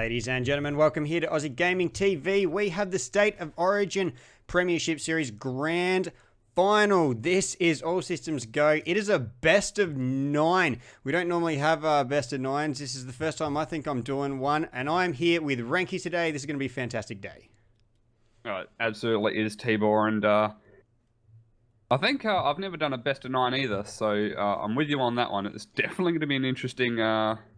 Ladies and gentlemen, welcome here to Aussie Gaming TV. We have the State of Origin Premiership Series Grand Final. This is all systems go. It is a best of 9. We don't normally have best of 9s. This is the first time I think I'm doing one, and I'm here with Ranky today. This is going to be a fantastic day. Absolutely is, Tibor, and I think I've never done a best of 9 either, so I'm with you on that one. It's definitely going to be an interesting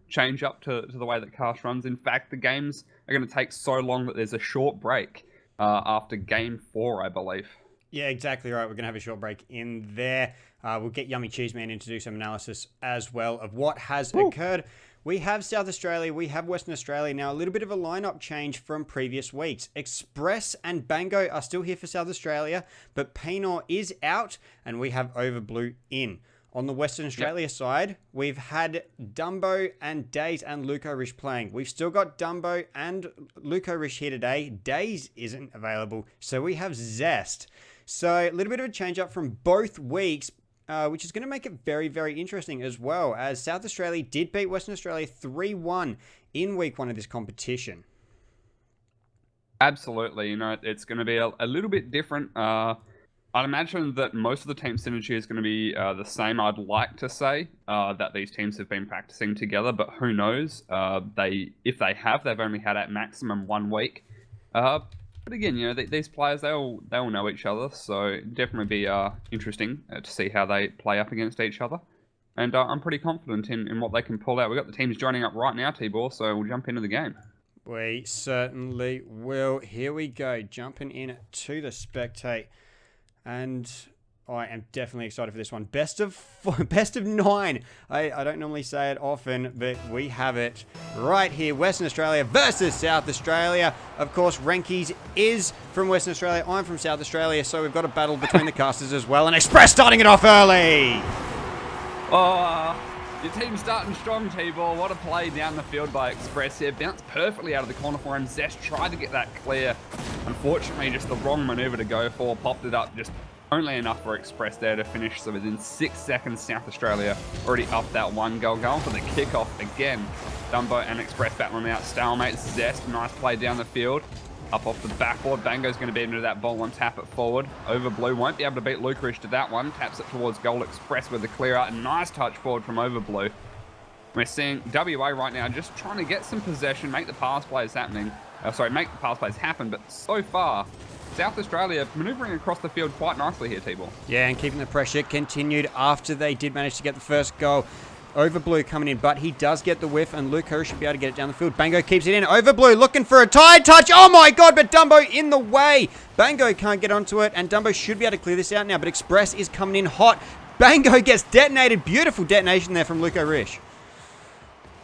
change up to the way that cast runs. In fact, the games are going to take so long that there's a short break after game 4, I believe. Yeah, exactly right. We're going to have a short break in there. We'll get Yummy Cheeseman in to do some analysis as well of what has occurred. We have South Australia, we have Western Australia. Now, a little bit of a lineup change from previous weeks. Express and Bango are still here for South Australia, but Paynor is out, and we have Overblue in. On the Western Australia side, we've had Dumbo and Days and Lucorish playing. We've still got Dumbo and Lucorish here today. Days isn't available, so we have Zest. So a little bit of a change up from both weeks, which is going to make it very, very interesting as well, as South Australia did beat Western Australia 3-1 in week 1 of this competition. Absolutely. You know, it's going to be a little bit different. I'd imagine that most of the team synergy is going to be the same. I'd like to say that these teams have been practicing together, but who knows? If they have, they've only had at maximum 1 week. But again, you know, these players, they all know each other, so it'd definitely be interesting to see how they play up against each other. And I'm pretty confident in what they can pull out. We've got the teams joining up right now, Tibor, so we'll jump into the game. We certainly will. Here we go, jumping in to the spectate. And I am definitely excited for this one. Best of 9. I don't normally say it often, but we have it right here. Western Australia versus South Australia. Of course, Rankies is from Western Australia. I'm from South Australia, so we've got a battle between the casters as well. And Express starting it off early. Oh, your team's starting strong, T-Ball. What a play down the field by Express here. Bounced perfectly out of the corner for him. Zest tried to get that clear. Unfortunately, just the wrong maneuver to go for. Popped it up just only enough for Express there to finish. So within 6 seconds, South Australia already up that 1 goal. Going for the kickoff again. Dumbo and Express battling out. Stalemate. Zest, nice play down the field. Up off the backboard. Bango's going to be into that ball and tap it forward. Overblue won't be able to beat Lucorish to that one. Taps it towards goal. Express with the clear out. Nice touch forward from Overblue. We're seeing WA right now just trying to get some possession, make the pass plays happening. Make the pass plays happen, but so far, South Australia manoeuvring across the field quite nicely here, T-Ball. Yeah, and keeping the pressure continued after they did manage to get the first goal. Overblue coming in, but he does get the whiff, and Lucorish should be able to get it down the field. Bango keeps it in. Overblue looking for a tide touch. Oh my god, but Dumbo in the way. Bango can't get onto it, and Dumbo should be able to clear this out now, but Express is coming in hot. Bango gets detonated. Beautiful detonation there from Lucorish.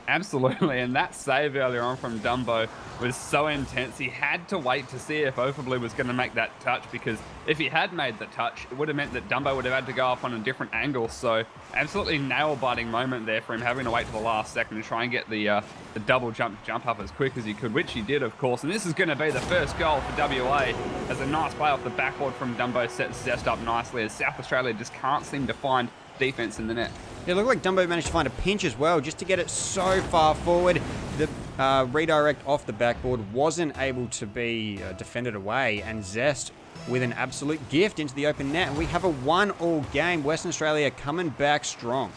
Absolutely, and that save earlier on from Dumbo was so intense. He had to wait to see if Overblue was going to make that touch, because if he had made the touch, it would have meant that Dumbo would have had to go up on a different angle. So absolutely nail-biting moment there for him, having to wait to the last second to try and get the double jump up as quick as he could, which he did, of course. And this is going to be the first goal for WA, as a nice play off the backboard from Dumbo sets Zest up nicely, as South Australia just can't seem to find defense in the net. It looked like Dumbo managed to find a pinch as well, just to get it so far forward. The redirect off the backboard wasn't able to be defended away, and Zest with an absolute gift into the open net. And we have a 1-1 game. Western Australia coming back strong.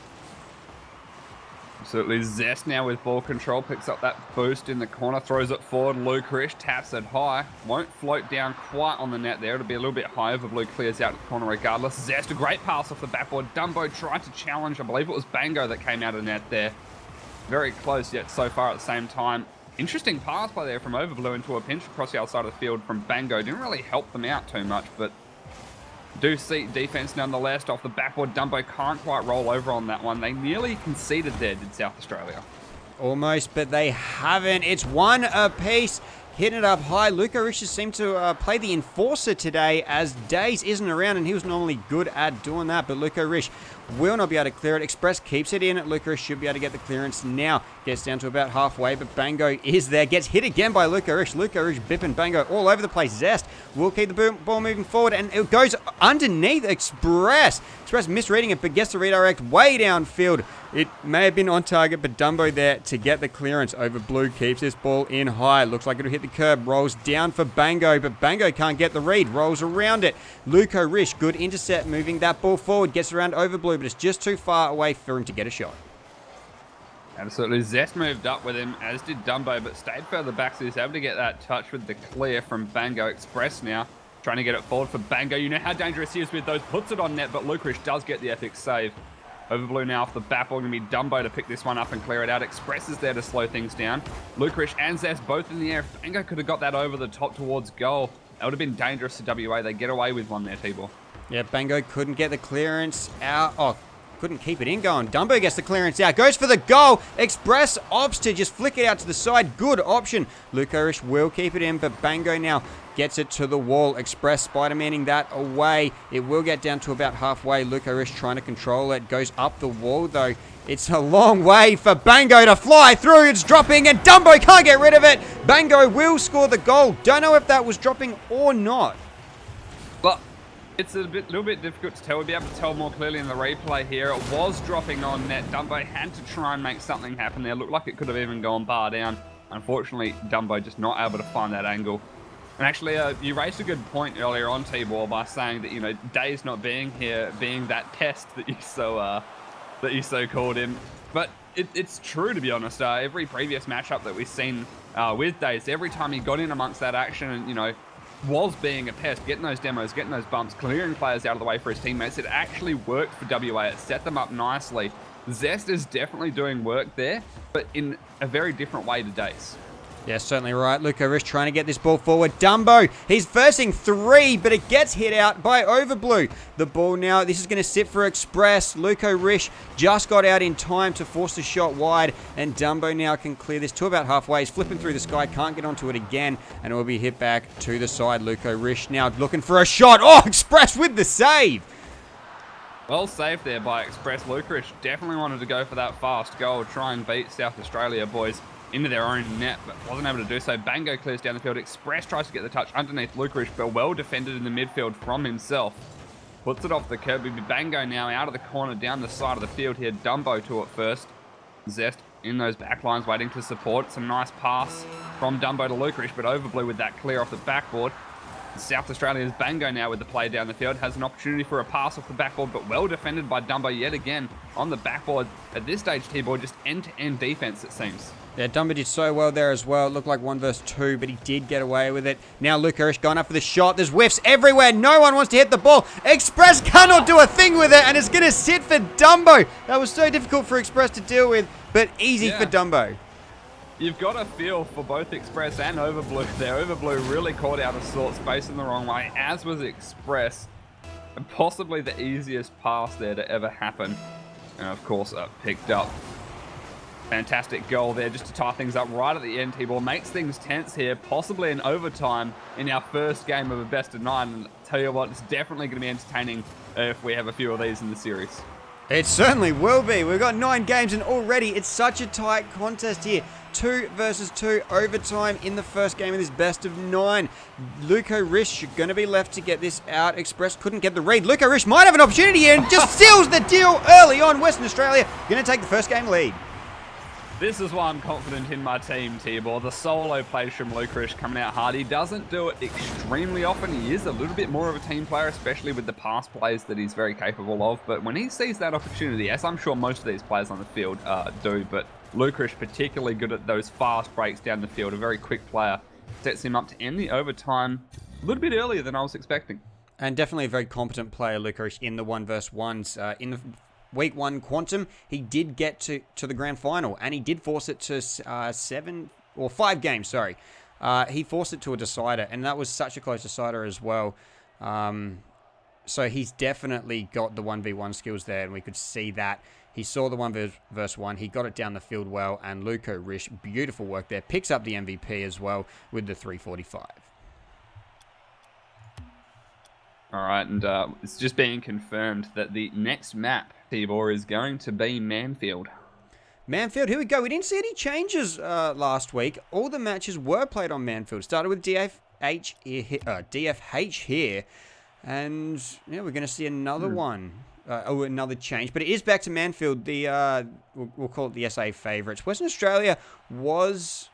Absolutely. Zest now with ball control, picks up that boost in the corner, throws it forward. Lucorish taps it high, won't float down quite on the net there. It'll be a little bit high. Overblue clears out the corner regardless. Zest, a great pass off the backboard. Dumbo tried to challenge. I believe it was Bango that came out of the net there. Very close yet so far at the same time. Interesting pass play there from Overblue into a pinch across the outside of the field from Bango. Didn't really help them out too much, but do see defense nonetheless off the backboard. Dumbo can't quite roll over on that one. They nearly conceded there, did South Australia. Almost, but they haven't. It's 1 apiece. Hitting it up high. Lucorish has seemed to play the enforcer today, as Days isn't around, and he was normally good at doing that, but Lucorish will not be able to clear it. Express keeps it in. Lucorish should be able to get the clearance now. Gets down to about halfway, but Bango is there. Gets hit again by Lucorish. Lucorish bipping Bango all over the place. Zest will keep the ball moving forward, and it goes underneath Express. Express misreading it, but gets the redirect way downfield. It may have been on target, but Dumbo there to get the clearance over Blue. Keeps this ball in high. Looks like it'll hit the curb. Rolls down for Bango, but Bango can't get the read. Rolls around it. Luco Rish, good intercept, moving that ball forward. Gets around over Blue, but it's just too far away for him to get a shot. Absolutely. Zest moved up with him, as did Dumbo, but stayed further back, so he's able to get that touch with the clear from Bango. Express now, trying to get it forward for Bango. You know how dangerous he is with those. Puts it on net, but Lucarish does get the epic save. Overblue now off the back ball. Going to be Dumbo to pick this one up and clear it out. Express is there to slow things down. Lucarish and Zest both in the air. If Bango could have got that over the top towards goal, that would have been dangerous to WA. They get away with one there, T-Ball. Yeah, Bango couldn't get the clearance out. Oh, couldn't keep it in going. Dumbo gets the clearance out. Goes for the goal. Express opts to just flick it out to the side. Good option. Lucarish will keep it in, but Bango now gets it to the wall. Express Spider-Maning that away. It will get down to about halfway. Lucarish trying to control it. Goes up the wall, though. It's a long way for Bango to fly through. It's dropping, and Dumbo can't get rid of it. Bango will score the goal. Don't know if that was dropping or not. Well, it's a little bit difficult to tell. We'll be able to tell more clearly in the replay here. It was dropping on net. Dumbo had to try and make something happen there. Looked like it could have even gone bar down. Unfortunately, Dumbo just not able to find that angle. And actually, you raised a good point earlier on, T-Ball, by saying that, you know, Days not being here, being that pest that you so called him. But it's true, to be honest. Every previous matchup that we've seen with Days, every time he got in amongst that action and, you know, was being a pest, getting those demos, getting those bumps, clearing players out of the way for his teammates, it actually worked for WA. It set them up nicely. Zest is definitely doing work there, but in a very different way to Days. Yeah, certainly right. Luco Rish trying to get this ball forward. Dumbo, he's versing 3, but it gets hit out by Overblue. The ball now, this is going to sit for Express. Luco Rish just got out in time to force the shot wide, and Dumbo now can clear this to about halfway. He's flipping through the sky, can't get onto it again, and it will be hit back to the side. Luco Rish now looking for a shot. Oh, Express with the save. Well saved there by Express. Lucarish definitely wanted to go for that fast goal, try and beat South Australia boys into their own net, but wasn't able to do so. Bango clears down the field. Express tries to get the touch underneath Lucarish, but well defended in the midfield from himself. Puts it off the curb. Bango now out of the corner down the side of the field here. Dumbo to it first. Zest in those back lines waiting to support. Some nice pass from Dumbo to Lucarish, but Overblue with that clear off the backboard. South Australia's Bango now with the play down the field has an opportunity for a pass off the backboard, but well defended by Dumbo yet again on the backboard. At this stage, T-Board just end-to-end defense, it seems. Yeah, Dumbo did so well there as well. It looked like 1 versus 2, but he did get away with it. Now Lucarish going up for the shot. There's whiffs everywhere. No one wants to hit the ball. Express cannot do a thing with it, and it's going to sit for Dumbo. That was so difficult for Express to deal with, but easy for Dumbo. You've got a feel for both Express and Overblue there. Overblue really caught out of sorts, facing the wrong way, as was Express. And possibly the easiest pass there to ever happen. And of course, picked up. Fantastic goal there just to tie things up right at the end. T-Ball makes things tense here, possibly in overtime in our first game of a best of 9. And I'll tell you what, it's definitely going to be entertaining if we have a few of these in the series. It certainly will be. We've got 9 games and already it's such a tight contest here. 2 versus 2 overtime in the first game of this best of 9. Luco Rish going to be left to get this out. Express couldn't get the read. Luco Rish might have an opportunity here and just seals the deal early on. Western Australia going to take the first game lead. This is why I'm confident in my team, T-Ball. The solo plays from Lucarish coming out hard. He doesn't do it extremely often. He is a little bit more of a team player, especially with the pass plays that he's very capable of. But when he sees that opportunity, as I'm sure most of these players on the field do, but Lucarish particularly good at those fast breaks down the field, a very quick player, sets him up to end the overtime a little bit earlier than I was expecting. And definitely a very competent player, Lucarish, in the 1 versus 1s. In the Week 1 Quantum, he did get to the grand final, and he did force it to 5 games, sorry. He forced it to a decider, and that was such a close decider as well. So he's definitely got the 1v1 skills there, and we could see that. He saw the 1 versus 1, he got it down the field well, and Luco Rish, beautiful work there, picks up the MVP as well with the 345. All right, and it's just being confirmed that the next map, T-Ball, is going to be Manfield. Manfield, here we go. We didn't see any changes last week. All the matches were played on Manfield. Started with DFH here, and yeah, we're going to see another one. another change. But it is back to Manfield, the we'll call it the SA favourites. Western Australia was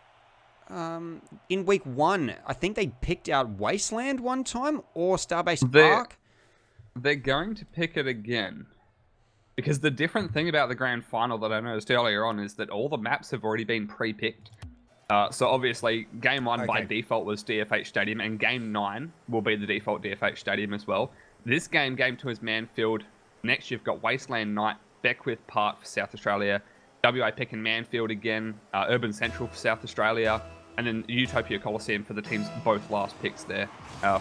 in week 1. I think they picked out Wasteland one time or Starbase Arc. They're going to pick it again. Because the different thing about the grand final that I noticed earlier on is that all the maps have already been pre-picked. So obviously, Game 1 by default was DFH Stadium, and Game 9 will be the default DFH Stadium as well. This game, Game 2 is Manfield. Next, you've got Wasteland Night, Beckwith Park for South Australia, WA picking Manfield again, Urban Central for South Australia, and then Utopia Coliseum for the team's both last picks there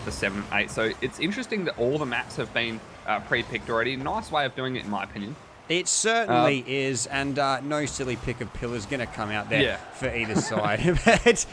for 7 and 8. So it's interesting that all the maps have been pre-picked already. Nice way of doing it, in my opinion. It certainly is, and no silly pick of Pillar's going to come out there for either side. But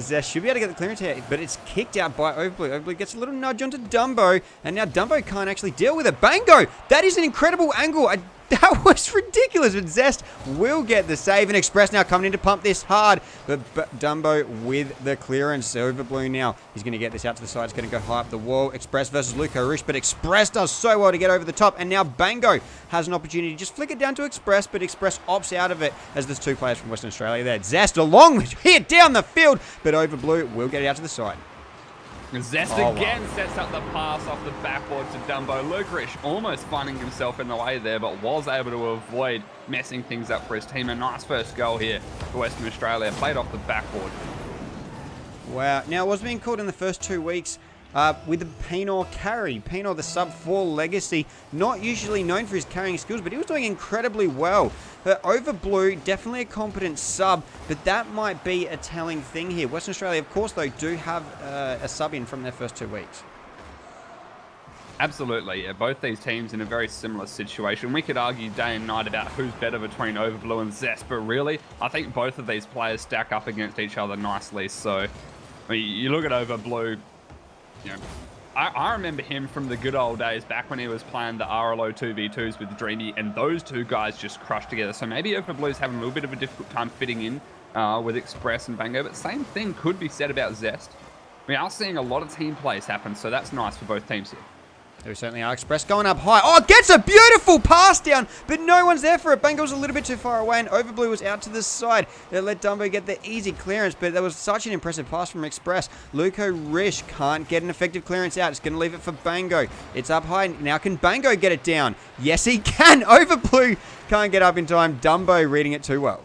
Zest should be able to get the clearance here, but it's kicked out by Overblue. Overblue gets a little nudge onto Dumbo, and now Dumbo can't actually deal with it. Bango! That is an incredible angle. That was ridiculous, but Zest will get the save, and Express now coming in to pump this hard, but Dumbo with the clearance. Overblue now, he's going to get this out to the side, it's going to go high up the wall. Express versus Luco Rish, but Express does so well to get over the top, and now Bango has an opportunity to just flick it down to Express, but Express opts out of it as there's 2 players from Western Australia there. Zest along with hit down the field, but Overblue will get it out to the side. Zest again sets up the pass off the backboard to Dumbo. Lucarish almost finding himself in the way there, but was able to avoid messing things up for his team. A nice first goal here for Western Australia, played off the backboard. Wow. Now, it was being called in the first 2 weeks with the Penor carry. Penor, the sub-4 legacy, not usually known for his carrying skills, but he was doing incredibly well. Overblue, definitely a competent sub, but that might be a telling thing here. Western Australia, of course, though, do have a sub in from their first 2 weeks. Absolutely, yeah. Both these teams in a very similar situation. We could argue day and night about who's better between Overblue and Zest, but really, I think both of these players stack up against each other nicely. So, I mean, you look at Overblue, you know, I remember him from the good old days back when he was playing the RLO 2v2s with Dreamy, and those two guys just crushed together. So maybe Overblue's having a little bit of a difficult time fitting in with Express and Bango, but same thing could be said about Zest. We are seeing a lot of team plays happen, so that's nice for both teams here. There certainly are. Express going up high. Oh, gets a beautiful pass down, but no one's there for it. Bango's a little bit too far away, and Overblue was out to the side. They let Dumbo get the easy clearance, but that was such an impressive pass from Express. Luco Rish can't get an effective clearance out. It's going to leave it for Bango. It's up high. Now can Bango get it down? Yes, he can. Overblue can't get up in time. Dumbo reading it too well.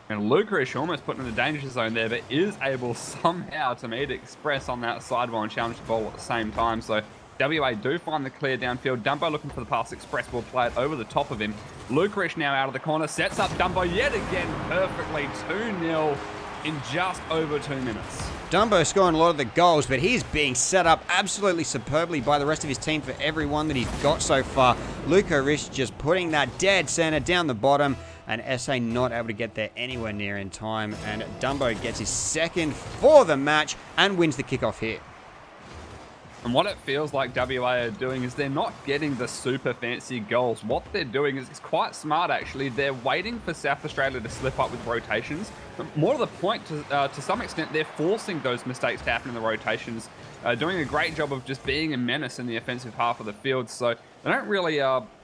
And Lucarish almost put in the danger zone there, but is able somehow to meet Express on that sidewall and challenge the ball at the same time. So WA do find the clear downfield. Dumbo looking for the pass. Express will play it over the top of him. Lucarish now out of the corner, sets up Dumbo yet again perfectly. 2-0 in just over 2 minutes. Dumbo scoring a lot of the goals, but he's being set up absolutely superbly by the rest of his team for every one that he's got so far. Luco Rish just putting that dead center down the bottom, and SA not able to get there anywhere near in time. And Dumbo gets his second for the match and wins the kickoff here. And what it feels like WA are doing is they're not getting the super fancy goals. What they're doing is it's quite smart, actually. They're waiting for South Australia to slip up with rotations. But more to the point, to some extent, they're forcing those mistakes to happen in the rotations, doing a great job of just being a menace in the offensive half of the field. So they don't really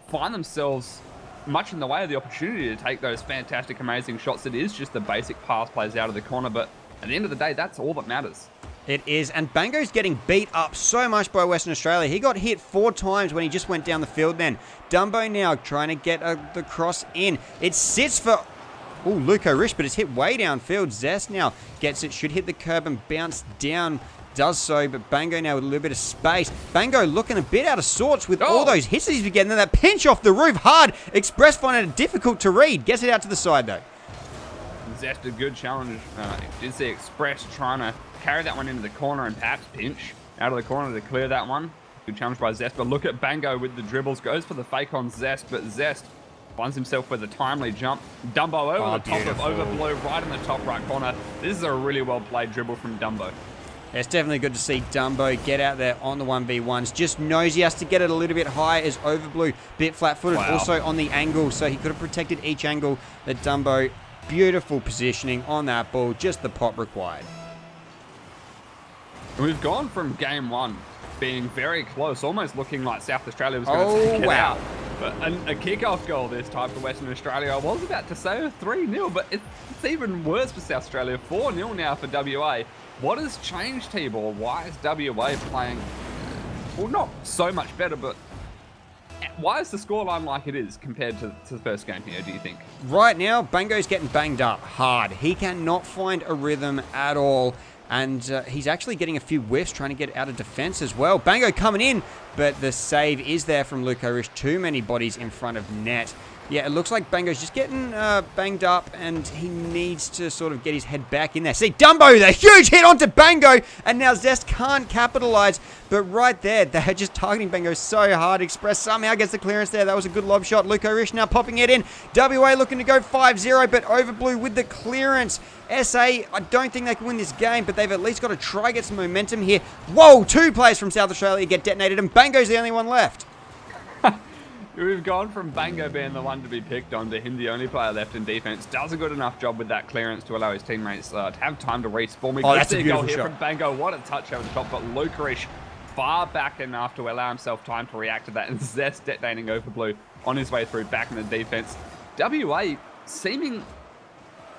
find themselves much in the way of the opportunity to take those fantastic, amazing shots. It is just the basic pass plays out of the corner. But at the end of the day, that's all that matters. It is, and Bango's getting beat up so much by Western Australia. He got hit 4 times when he just went down the field then. Dumbo now trying to get the cross in. It sits for Luco Rish, but it's hit way downfield. Zest now gets it, should hit the curb and bounce down. Does so, but Bango now with a little bit of space. Bango looking a bit out of sorts with all those hits that he's been getting. Then that pinch off the roof hard. Express finding it difficult to read. Gets it out to the side though. Zest a good challenge. Did see Express trying to carry that one into the corner and perhaps pinch out of the corner to clear that one. Good challenge by Zest, but look at Bango with the dribbles. Goes for the fake on Zest, but Zest finds himself with a timely jump. Dumbo over the top of Overblue, right in the top right corner. This is a really well played dribble from Dumbo. It's definitely good to see Dumbo get out there on the 1v1s. Just knows he has to get it a little bit high as Overblue. Bit flat-footed also on the angle, so he could have protected each angle that Dumbo. Beautiful positioning on that ball, just the pop required. We've gone from game 1 being very close, almost looking like South Australia was going to take it out. But a kickoff goal this time for Western Australia. I was about to say a 3-0, but it's even worse for South Australia. 4-0 now for WA. What has changed, Tibor? Why is WA playing, well, not so much better, but why is the scoreline like it is compared to the first game here, do you think? Right now, Bango's getting banged up hard. He cannot find a rhythm at all. And he's actually getting a few whiffs, trying to get out of defense as well. Bango coming in, but the save is there from Luke O'Rish. Too many bodies in front of net. Yeah, it looks like Bango's just getting banged up, and he needs to sort of get his head back in there. See, Dumbo, the huge hit onto Bango, and now Zest can't capitalize. But right there, they're just targeting Bango so hard. Express somehow gets the clearance there. That was a good lob shot. Luke O'Rish now popping it in. WA looking to go 5-0, but Overblue with the clearance. SA, I don't think they can win this game, but they've at least got to try get some momentum here. Whoa, 2 players from South Australia get detonated, and Bango's the only one left. We've gone from Bango being the one to be picked on to him the only player left in defense. Does a good enough job with that clearance to allow his teammates to have time to respawn. We that's see a a goal beautiful here shot from Bango. What a touch over the top, but Lucarish far back enough to allow himself time to react to that, and Zest detonating Overblue on his way through back in the defense. WA seeming,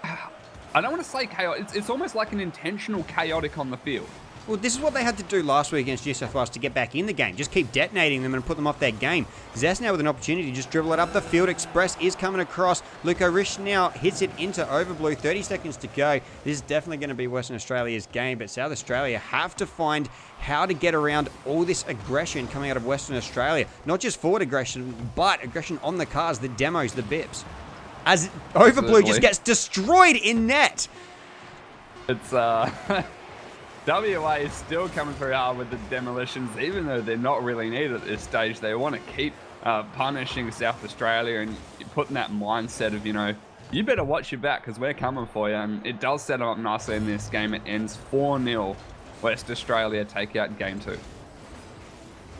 I don't want to say chaotic, it's almost like an intentional chaotic on the field. Well, this is what they had to do last week against New South Wales to get back in the game. Just keep detonating them and put them off their game. Zest now with an opportunity to just dribble it up the field. Express is coming across. Luke O'Rish now hits it into Overblue. 30 seconds to go. This is definitely going to be Western Australia's game, but South Australia have to find how to get around all this aggression coming out of Western Australia. Not just forward aggression, but aggression on the cars, the demos, the bips. As Overblue just gets destroyed in net. It's, WA is still coming through hard with the demolitions, even though they're not really needed at this stage. They want to keep punishing South Australia and putting that mindset of, you know, you better watch your back because we're coming for you. And it does set them up nicely in this game. It ends 4-0. West Australia take out game 2.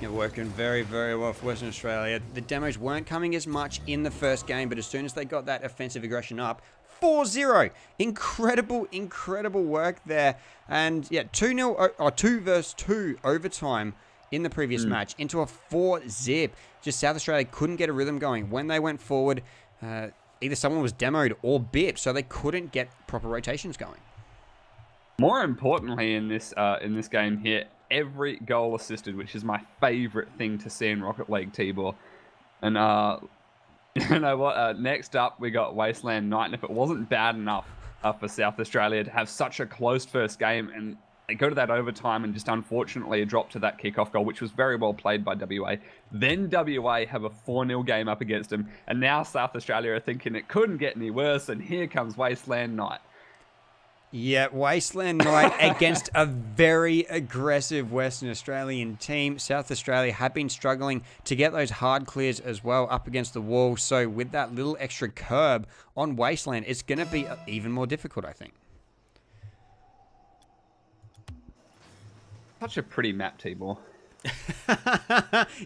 Yeah, working very, very well for Western Australia. The demos weren't coming as much in the first game, but as soon as they got that offensive aggression up, 4-0. Incredible, incredible work there. And yeah, 2-0 or 2-2 overtime in the previous match into a 4-zip. Just South Australia couldn't get a rhythm going. When they went forward, either someone was demoed or bipped, so they couldn't get proper rotations going. More importantly in this game here, every goal assisted, which is my favorite thing to see in Rocket League, Tibor. And you know what? Next up, we got Wasteland Night. And if it wasn't bad enough for South Australia to have such a close first game and they go to that overtime and just unfortunately a drop to that kickoff goal, which was very well played by WA. Then WA have a 4-0 game up against them. And now South Australia are thinking it couldn't get any worse. And here comes Wasteland Night. Yeah, Wasteland Night against a very aggressive Western Australian team. South Australia have been struggling to get those hard clears as well up against the wall. So with that little extra curb on Wasteland, it's going to be even more difficult, I think. Such a pretty map, Tibor.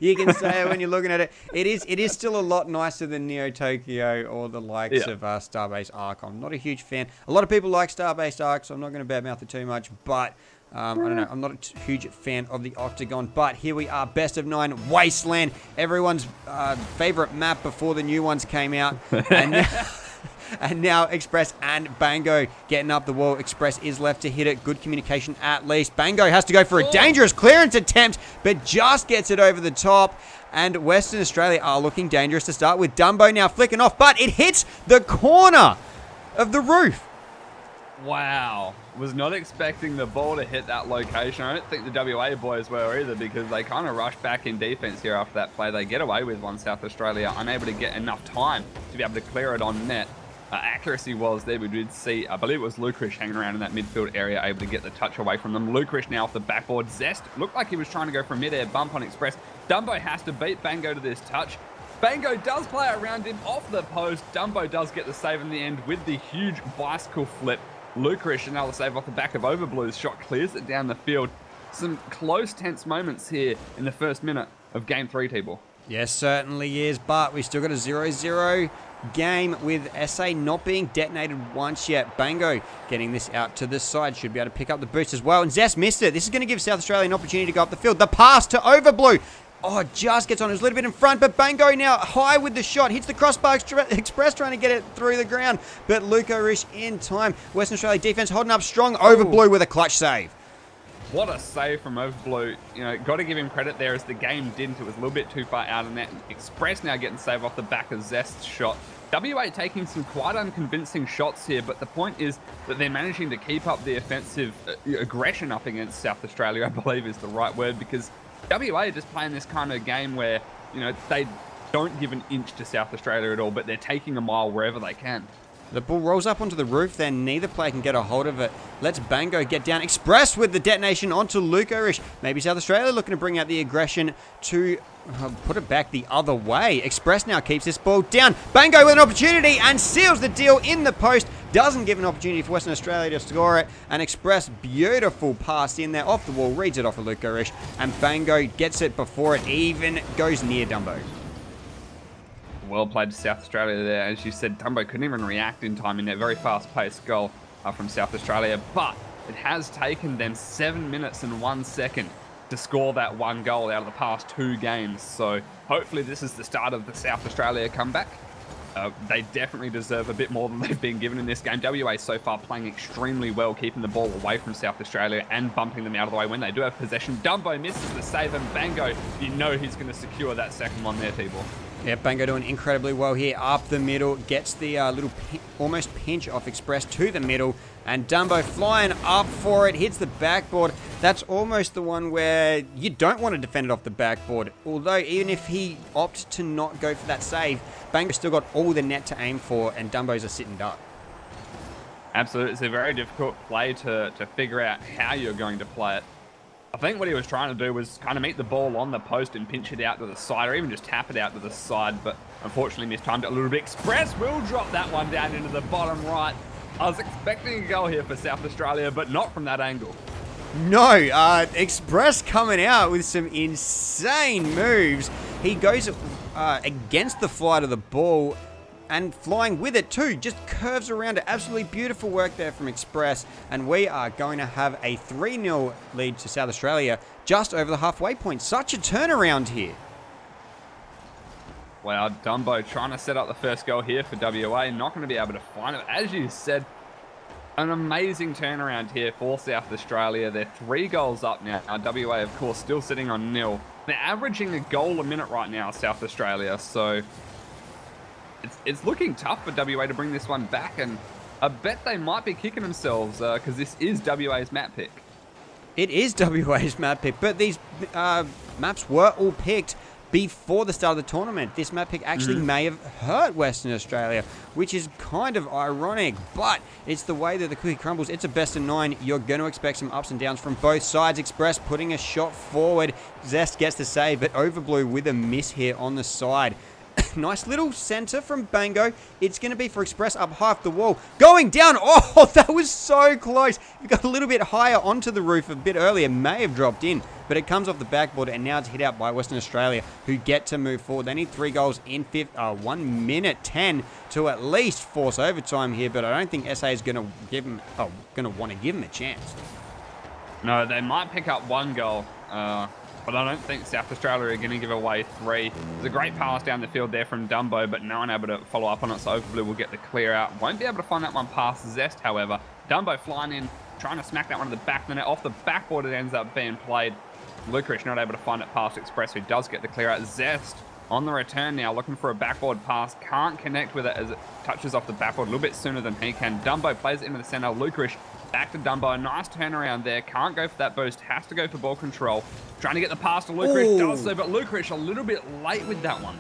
You can say it when you're looking at it. It is still a lot nicer than Neo Tokyo or the likes of Starbase Arc. I'm not a huge fan. A lot of people like Starbase Arc, so I'm not going to badmouth it too much. But I don't know. I'm not a huge fan of the Octagon. But here we are, best of 9 Wasteland. Everyone's favorite map before the new ones came out. And now Express and Bango getting up the wall. Express is left to hit it. Good communication at least. Bango has to go for a dangerous clearance attempt, but just gets it over the top. And Western Australia are looking dangerous to start with. Dumbo now flicking off, but it hits the corner of the roof. Wow. Was not expecting the ball to hit that location. I don't think the WA boys were either because they kind of rushed back in defense here after that play. They get away with one. South Australia unable to get enough time to be able to clear it on net. Accuracy was there. We did see, I believe it was Lucarish hanging around in that midfield area, able to get the touch away from them. Lucarish now off the backboard. Zest looked like he was trying to go for a mid-air bump on Express. Dumbo has to beat Bango to this touch. Bango does play around him off the post. Dumbo does get the save in the end with the huge bicycle flip. Lucarish, another save off the back of Overblue's shot, clears it down the field. Some close, tense moments here in the first minute of Game 3, Tibor. Yes, certainly is, but we still got a 0-0 game with SA not being detonated once yet. Bango getting this out to the side. Should be able to pick up the boost as well. And Zest missed it. This is going to give South Australia an opportunity to go up the field. The pass to Overblue. Oh, just gets on. It was a little bit in front, but Bango now high with the shot. Hits the crossbar express trying to get it through the ground. But Luco Rish in time. Western Australia defense holding up strong. Overblue with a clutch save. What a save from Overblue. You know, got to give him credit there as the game didn't. It was a little bit too far out of net. Express now getting save off the back of Zest's shot. WA taking some quite unconvincing shots here, but the point is that they're managing to keep up the offensive aggression up against South Australia, I believe is the right word, because WA are just playing this kind of game where, you know, they don't give an inch to South Australia at all, but they're taking a mile wherever they can. The ball rolls up onto the roof, then neither player can get a hold of it. Let's Bango get down. Express with the detonation onto Lucorish. Maybe South Australia looking to bring out the aggression to put it back the other way. Express now keeps this ball down. Bango with an opportunity and seals the deal in the post. Doesn't give an opportunity for Western Australia to score it. And Express, beautiful pass in there off the wall, reads it off of Lucorish. And Bango gets it before it even goes near Dumbo. Well played to South Australia there. As you said, Dumbo couldn't even react in time in that very fast-paced goal from South Australia. But it has taken them 7 minutes and 1 second to score that one goal out of the past 2 games. So hopefully this is the start of the South Australia comeback. They definitely deserve a bit more than they've been given in this game. WA so far playing extremely well, keeping the ball away from South Australia and bumping them out of the way when they do have possession. Dumbo misses the save, and Bango, you know he's going to secure that second one there, Tibor. Yeah, Bango doing incredibly well here. Up the middle, gets the little almost pinch off Express to the middle. And Dumbo flying up for it, hits the backboard. That's almost the one where you don't want to defend it off the backboard. Although, even if he opts to not go for that save, Bango's still got all the net to aim for, and Dumbo's a sitting duck. Absolutely. It's a very difficult play to figure out how you're going to play it. I think what he was trying to do was kind of meet the ball on the post and pinch it out to the side, or even just tap it out to the side, but unfortunately mistimed it a little bit. Express will drop that one down into the bottom right. I was expecting a goal here for South Australia, but not from that angle. No, Express coming out with some insane moves. He goes against the flight of the ball and flying with it too. Just curves around it. Absolutely beautiful work there from Express. And we are going to have a 3-0 lead to South Australia just over the halfway point. Such a turnaround here. Wow, Dumbo trying to set up the first goal here for WA. Not going to be able to find it. As you said, an amazing turnaround here for South Australia. They're 3 goals up now. WA, of course, still sitting on 0. They're averaging a goal a minute right now, South Australia. So it's looking tough for WA to bring this one back. And I bet they might be kicking themselves because this is WA's map pick. It is WA's map pick, but these maps were all picked before the start of the tournament. This map pick actually may have hurt Western Australia, which is kind of ironic, but it's the way that the cookie crumbles. It's a best of 9. You're going to expect some ups and downs from both sides. Express putting a shot forward. Zest gets the save, but Overblue with a miss here on the side. Nice little center from Bango. It's going to be for Express up half the wall. Going down. Oh, that was so close. If you got a little bit higher onto the roof a bit earlier, may have dropped in. But it comes off the backboard, and now it's hit out by Western Australia, who get to move forward. They need 3 goals in 1 minute 10 to at least force overtime here. But I don't think SA is going to give them, want to give them a chance. No, they might pick up 1 goal. But I don't think South Australia are going to give away 3. There's a great pass down the field there from Dumbo, but no one able to follow up on it, so Overblue will get the clear out. Won't be able to find that one past Zest, however. Dumbo flying in, trying to smack that one to the back of the net. Off the backboard it ends up being played. Lucarish not able to find it past Express, who does get the clear out. Zest on the return now, looking for a backboard pass. Can't connect with it as it touches off the backboard a little bit sooner than he can. Dumbo plays it into the center. Lucarish back to Dumbo. Nice turnaround there. Can't go for that boost. Has to go for ball control. Trying to get the pass to Lucarish. Does so, but Lucarish a little bit late with that one.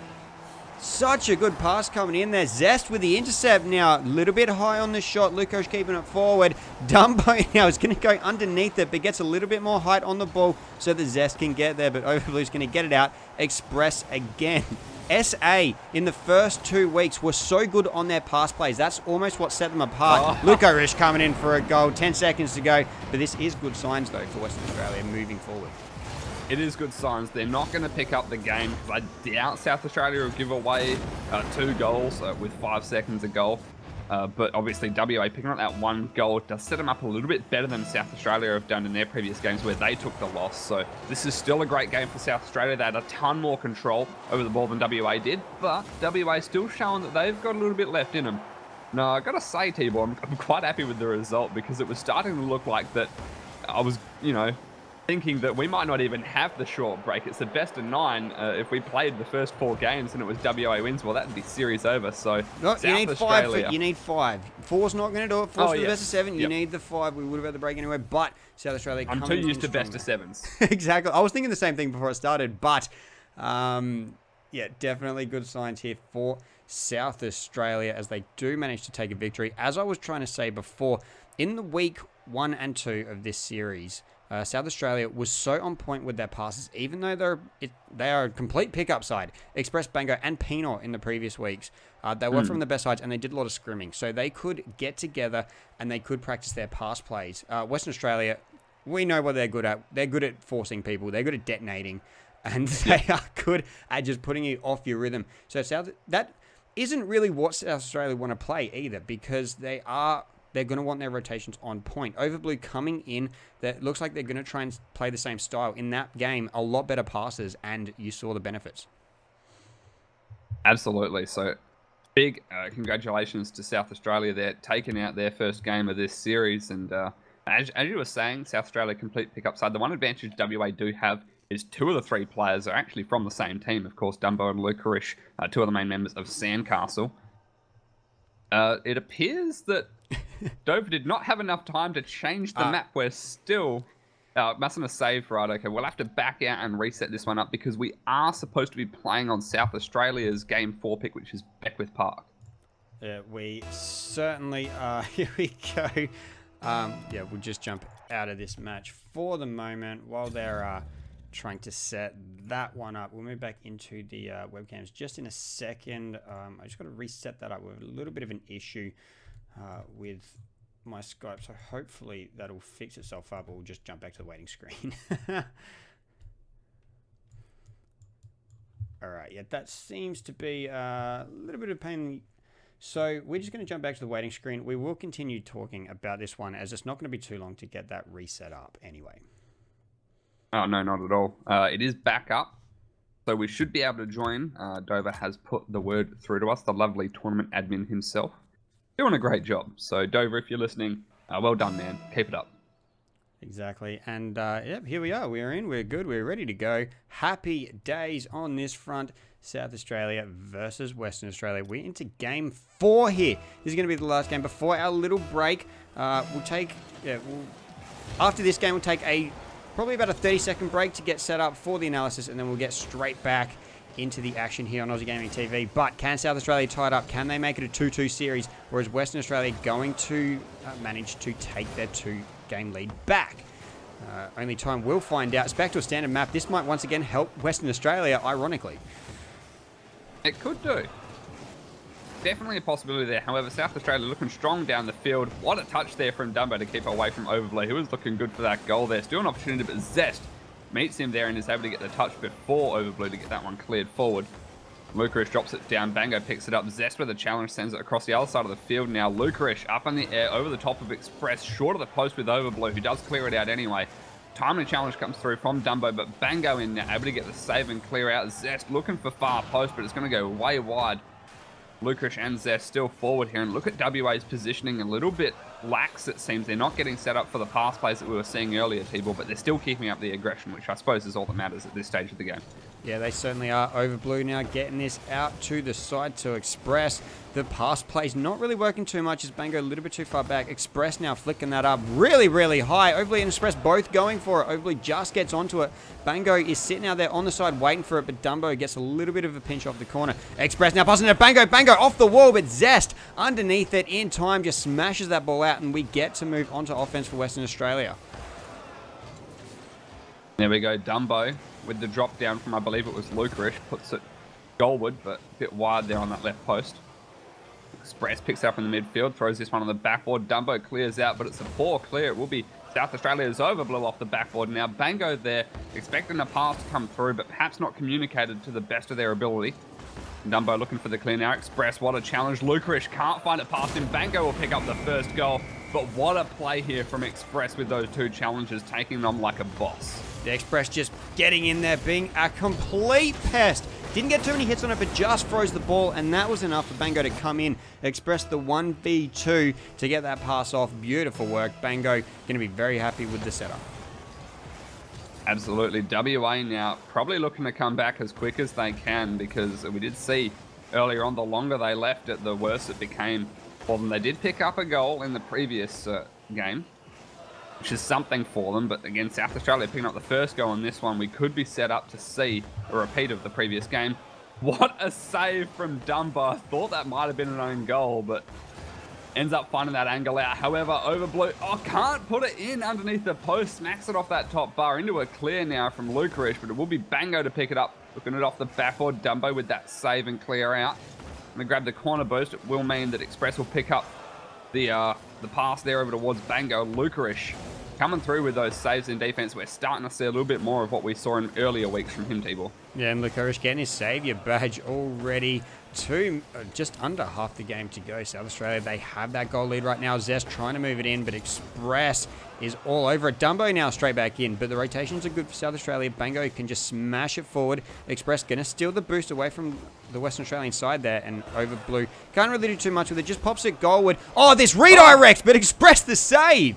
Such a good pass coming in there. Zest with the intercept now. A little bit high on the shot. Lucarish keeping it forward. Dumbo now is going to go underneath it, but gets a little bit more height on the ball so that Zest can get there, but Overblue's going to get it out. Express again. SA in the first 2 weeks were so good on their pass plays. That's almost what set them apart. Lucarish coming in for a goal. 10 seconds to go. But this is good signs, though, for Western Australia moving forward. it is good signs. They're not going to pick up the game because I doubt South Australia will give away 2 goals with 5 seconds of goal. But obviously WA picking up that 1 goal does set them up a little bit better than South Australia have done in their previous games where they took the loss. So this is still a great game for South Australia. They had a ton more control over the ball than WA did, but WA still showing that they've got a little bit left in them. Now, I gotta say, T-Ball, I'm quite happy with the result because it was starting to look like that I was, thinking that we might not even have the short break. It's the best of 9. If we played the first 4 games and it was WA wins, well, that'd be series over. So no, you need 5. You need 5. 4's not going to do it. 4's for the best of 7. You need the 5. We would have had the break anyway, but South Australia. I'm too used to best of 7s. Exactly. I was thinking the same thing before it started, but yeah, definitely good signs here for South Australia as they do manage to take a victory. As I was trying to say before, in the week 1 and 2 of this series, South Australia was so on point with their passes, even though they are a complete pickup side. Express, Bango, and Pino in the previous weeks. They were from the best sides, and they did a lot of scrimming. So they could get together, and they could practice their pass plays. Western Australia, we know what they're good at. They're good at forcing people. They're good at detonating. And they are good at just putting you off your rhythm. So that isn't really what South Australia want to play either, because they're going to want their rotations on point. Overblue coming in, that looks like they're going to try and play the same style. In that game, a lot better passes, and you saw the benefits. Absolutely. So big congratulations to South Australia. They're taking out their first game of this series. And as you were saying, South Australia complete pickup side. The one advantage WA do have is 2 of the 3 players are actually from the same team. Of course, Dumbo and Lucarish, 2 of the main members of Sandcastle. It appears that Dover did not have enough time to change the map. We're still... mustn't have saved right. Okay, we'll have to back out and reset this one up because we are supposed to be playing on South Australia's Game 4 pick, which is Beckwith Park. Yeah, we certainly are. Here we go. Yeah, we'll just jump out of this match for the moment while they're trying to set that one up. We'll move back into the webcams just in a second. I just got to reset that up. We have a little bit of an issue with my Skype, so hopefully that'll fix itself up, or we'll just jump back to the waiting screen. All right, yeah, that seems to be a little bit of pain. So we're just going to jump back to the waiting screen. We will continue talking about this one as it's not going to be too long to get that reset up anyway. Oh, no, not at all. It is back up, so we should be able to join. Dover has put the word through to us, the lovely tournament admin himself. Doing a great job. So, Dover, if you're listening, well done, man. Keep it up. Exactly. And, yep, here we are. We're in. We're good. We're ready to go. Happy days on this front. South Australia versus Western Australia. We're into Game 4 here. This is going to be the last game before our little break. After this game, we'll take probably about a 30-second break to get set up for the analysis, and then we'll get straight back into the action here on Aussie Gaming TV. But can South Australia tie it up? Can they make it a 2-2 series? Or is Western Australia going to manage to take their 2-game lead back? Only time we'll find out. It's back to a standard map. This might once again help Western Australia, ironically. It could do. Definitely a possibility there. However, South Australia looking strong down the field. What a touch there from Dumbo to keep away from Overblue, who was looking good for that goal there. Still an opportunity, but Zest meets him there and is able to get the touch before Overblue to get that one cleared forward. Lucarish drops it down. Bango picks it up. Zest with a challenge sends it across the other side of the field. Now Lucarish up in the air over the top of Express, short of the post with Overblue, who does clear it out anyway. Timely challenge comes through from Dumbo, but Bango in now able to get the save and clear out. Zest looking for far post, but it's going to go way wide. Lucarish and Zest still forward here, and look at WA's positioning, a little bit lax it seems. They're not getting set up for the pass plays that we were seeing earlier, T-Ball, but they're still keeping up the aggression, which I suppose is all that matters at this stage of the game. Yeah, they certainly are. Overblue now getting this out to the side to Express. The pass play's not really working too much as Bango a little bit too far back. Express now flicking that up really, really high. Overblue and Express both going for it. Overblue just gets onto it. Bango is sitting out there on the side waiting for it, but Dumbo gets a little bit of a pinch off the corner. Express now passing it. Bango off the wall, but Zest underneath it in time just smashes that ball out, and we get to move on to offense for Western Australia. There we go, Dumbo with the drop down from, I believe it was Lucarish, puts it goalward, but a bit wide there on that left post. Express picks up in the midfield, throws this one on the backboard. Dumbo clears out, but it's a poor clear. It will be South Australia's over blew off the backboard. Now Bango there, expecting a pass to come through, but perhaps not communicated to the best of their ability. Dumbo looking for the clear now. Express, what a challenge. Lucarish can't find it past him. Bango will pick up the first goal. But what a play here from Express with those two challenges, taking them like a boss. The Express just getting in there, being a complete pest. Didn't get too many hits on it, but just froze the ball, and that was enough for Bango to come in. Express the 1v2 to get that pass off. Beautiful work. Bango going to be very happy with the setup. Absolutely. WA now probably looking to come back as quick as they can, because we did see earlier on the longer they left it, the worse it became for them. They did pick up a goal in the previous game, which is something for them. But again, South Australia picking up the first goal in this one. We could be set up to see a repeat of the previous game. What a save from Dumbo. I thought that might have been an own goal, but ends up finding that angle out. However, Overblue, can't put it in underneath the post. Smacks it off that top bar into a clear now from Lucarish, but it will be Bango to pick it up. Looking it off the backboard. Dumbo with that save and clear out. Going to grab the corner boost. It will mean that Express will pick up the pass there over towards Bango. Lucarish coming through with those saves in defense. We're starting to see a little bit more of what we saw in earlier weeks from him, Tibor. Yeah, and Lucarish getting his saviour badge already. Just under half the game to go. South Australia, they have that goal lead right now. Zest trying to move it in, but Express is all over it. Dumbo now straight back in, but the rotations are good for South Australia. Bango can just smash it forward. Express going to steal the boost away from the Western Australian side there, and Overblue can't really do too much with it. Just pops it goalward. Oh, this redirect, but Express the save.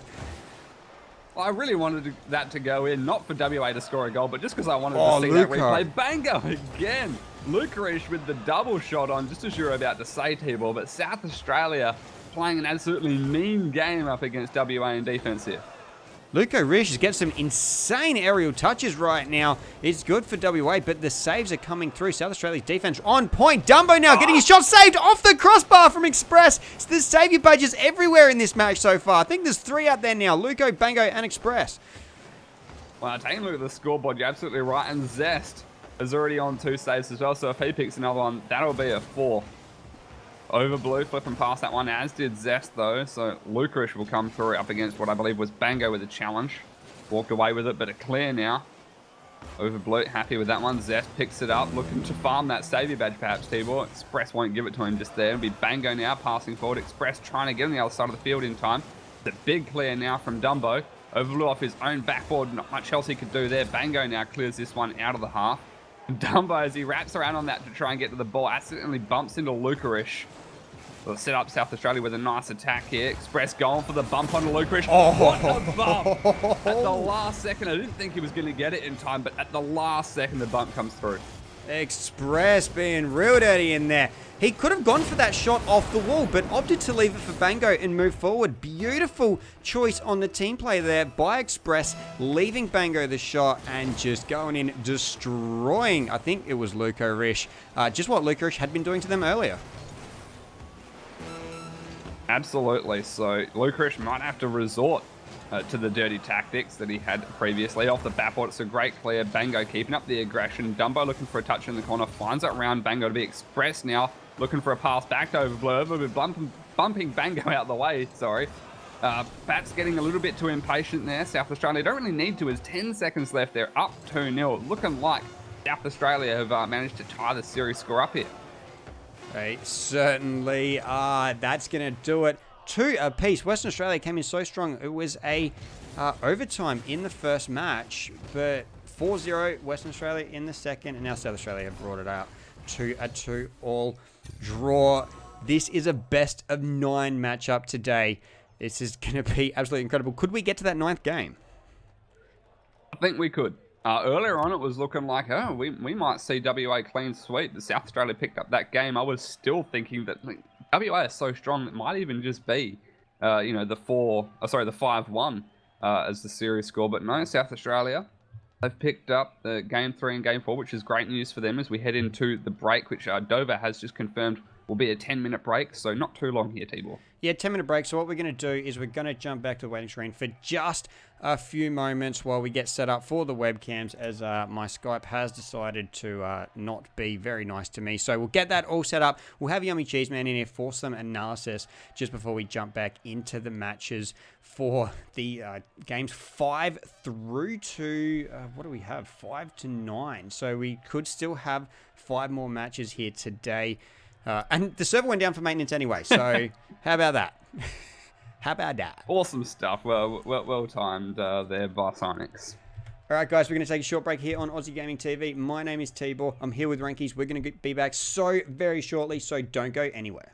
I really wanted that to go in, not for WA to score a goal, but just because I wanted to see that replay. Bango again. Lucarish with the double shot on, just as you were about to say, Tibor. But South Australia playing an absolutely mean game up against WA in defense here. Lucarish gets some insane aerial touches right now. It's good for WA, but the saves are coming through. South Australia's defense on point. Dumbo now getting his shot saved off the crossbar from Express. So there's saviour badges everywhere in this match so far. I think there's 3 out there now. Luco, Bango, and Express. Well, taking a look at the scoreboard, you're absolutely right. And Zest is already on 2 saves as well. So if he picks another one, that'll be a 4. Overblue flipping past that one, as did Zest though. So Lucarish will come through up against what I believe was Bango with a challenge. Walked away with it, but a clear now. Overblue happy with that one. Zest picks it up, looking to farm that saviour badge perhaps, Tibor. Express won't give it to him just there. It'll be Bango now passing forward. Express trying to get on the other side of the field in time. The big clear now from Dumbo. Overblue off his own backboard. Not much else he could do there. Bango now clears this one out of the half. Dumbo, as he wraps around on that to try and get to the ball, accidentally bumps into Lucarish. We'll set up South Australia with a nice attack here. Express going for the bump on Lucarish. Oh, what a bump! At the last second, I didn't think he was going to get it in time, but at the last second, the bump comes through. Express being real dirty in there. He could have gone for that shot off the wall, but opted to leave it for Bango and move forward. Beautiful choice on the team play there by Express, leaving Bango the shot and just going in, destroying, I think it was Lucarish, just what Lucarish had been doing to them earlier. Absolutely. So Lucarish might have to resort to the dirty tactics that he had previously. Off the backboard, it's a great clear. Bango keeping up the aggression. Dumbo looking for a touch in the corner, finds it around Bango to be Express now, looking for a pass back to Overblue. Overblue bumping Bango out the way, sorry. Bats getting a little bit too impatient there. South Australia don't really need to. There's 10 seconds left. They're up 2-0. Looking like South Australia have managed to tie the series score up here. They certainly are. That's going to do it. 2 apiece. Western Australia came in so strong. It was a overtime in the first match, but 4-0 Western Australia in the second, and now South Australia have brought it out to a 2-all draw. This is a best of 9 matchup today. This is going to be absolutely incredible. Could we get to that 9th game? I think we could. Earlier on, it was looking like, we might see WA clean sweep. The South Australia picked up that game. I was still thinking that WA is so strong, it might even just be, the 5-1 as the series score. But no, South Australia, they've picked up the game 3 and game 4, which is great news for them as we head into the break, which Dover has just confirmed will be a 10-minute break, so not too long here, Tibor. Yeah, 10-minute break. So what we're going to do is we're going to jump back to the waiting screen for just a few moments while we get set up for the webcams, as my Skype has decided to not be very nice to me. So we'll get that all set up. We'll have Yummy Cheeseman in here for some analysis just before we jump back into the matches for the games 5 through to, what do we have? 5 to 9. So we could still have 5 more matches here today. And the server went down for maintenance anyway, so how about that? How about that? Awesome stuff. Well timed there, Barsonics. All right, guys, we're going to take a short break here on Aussie Gaming TV. My name is Tibor. I'm here with Rankies. We're going to be back so very shortly, so don't go anywhere.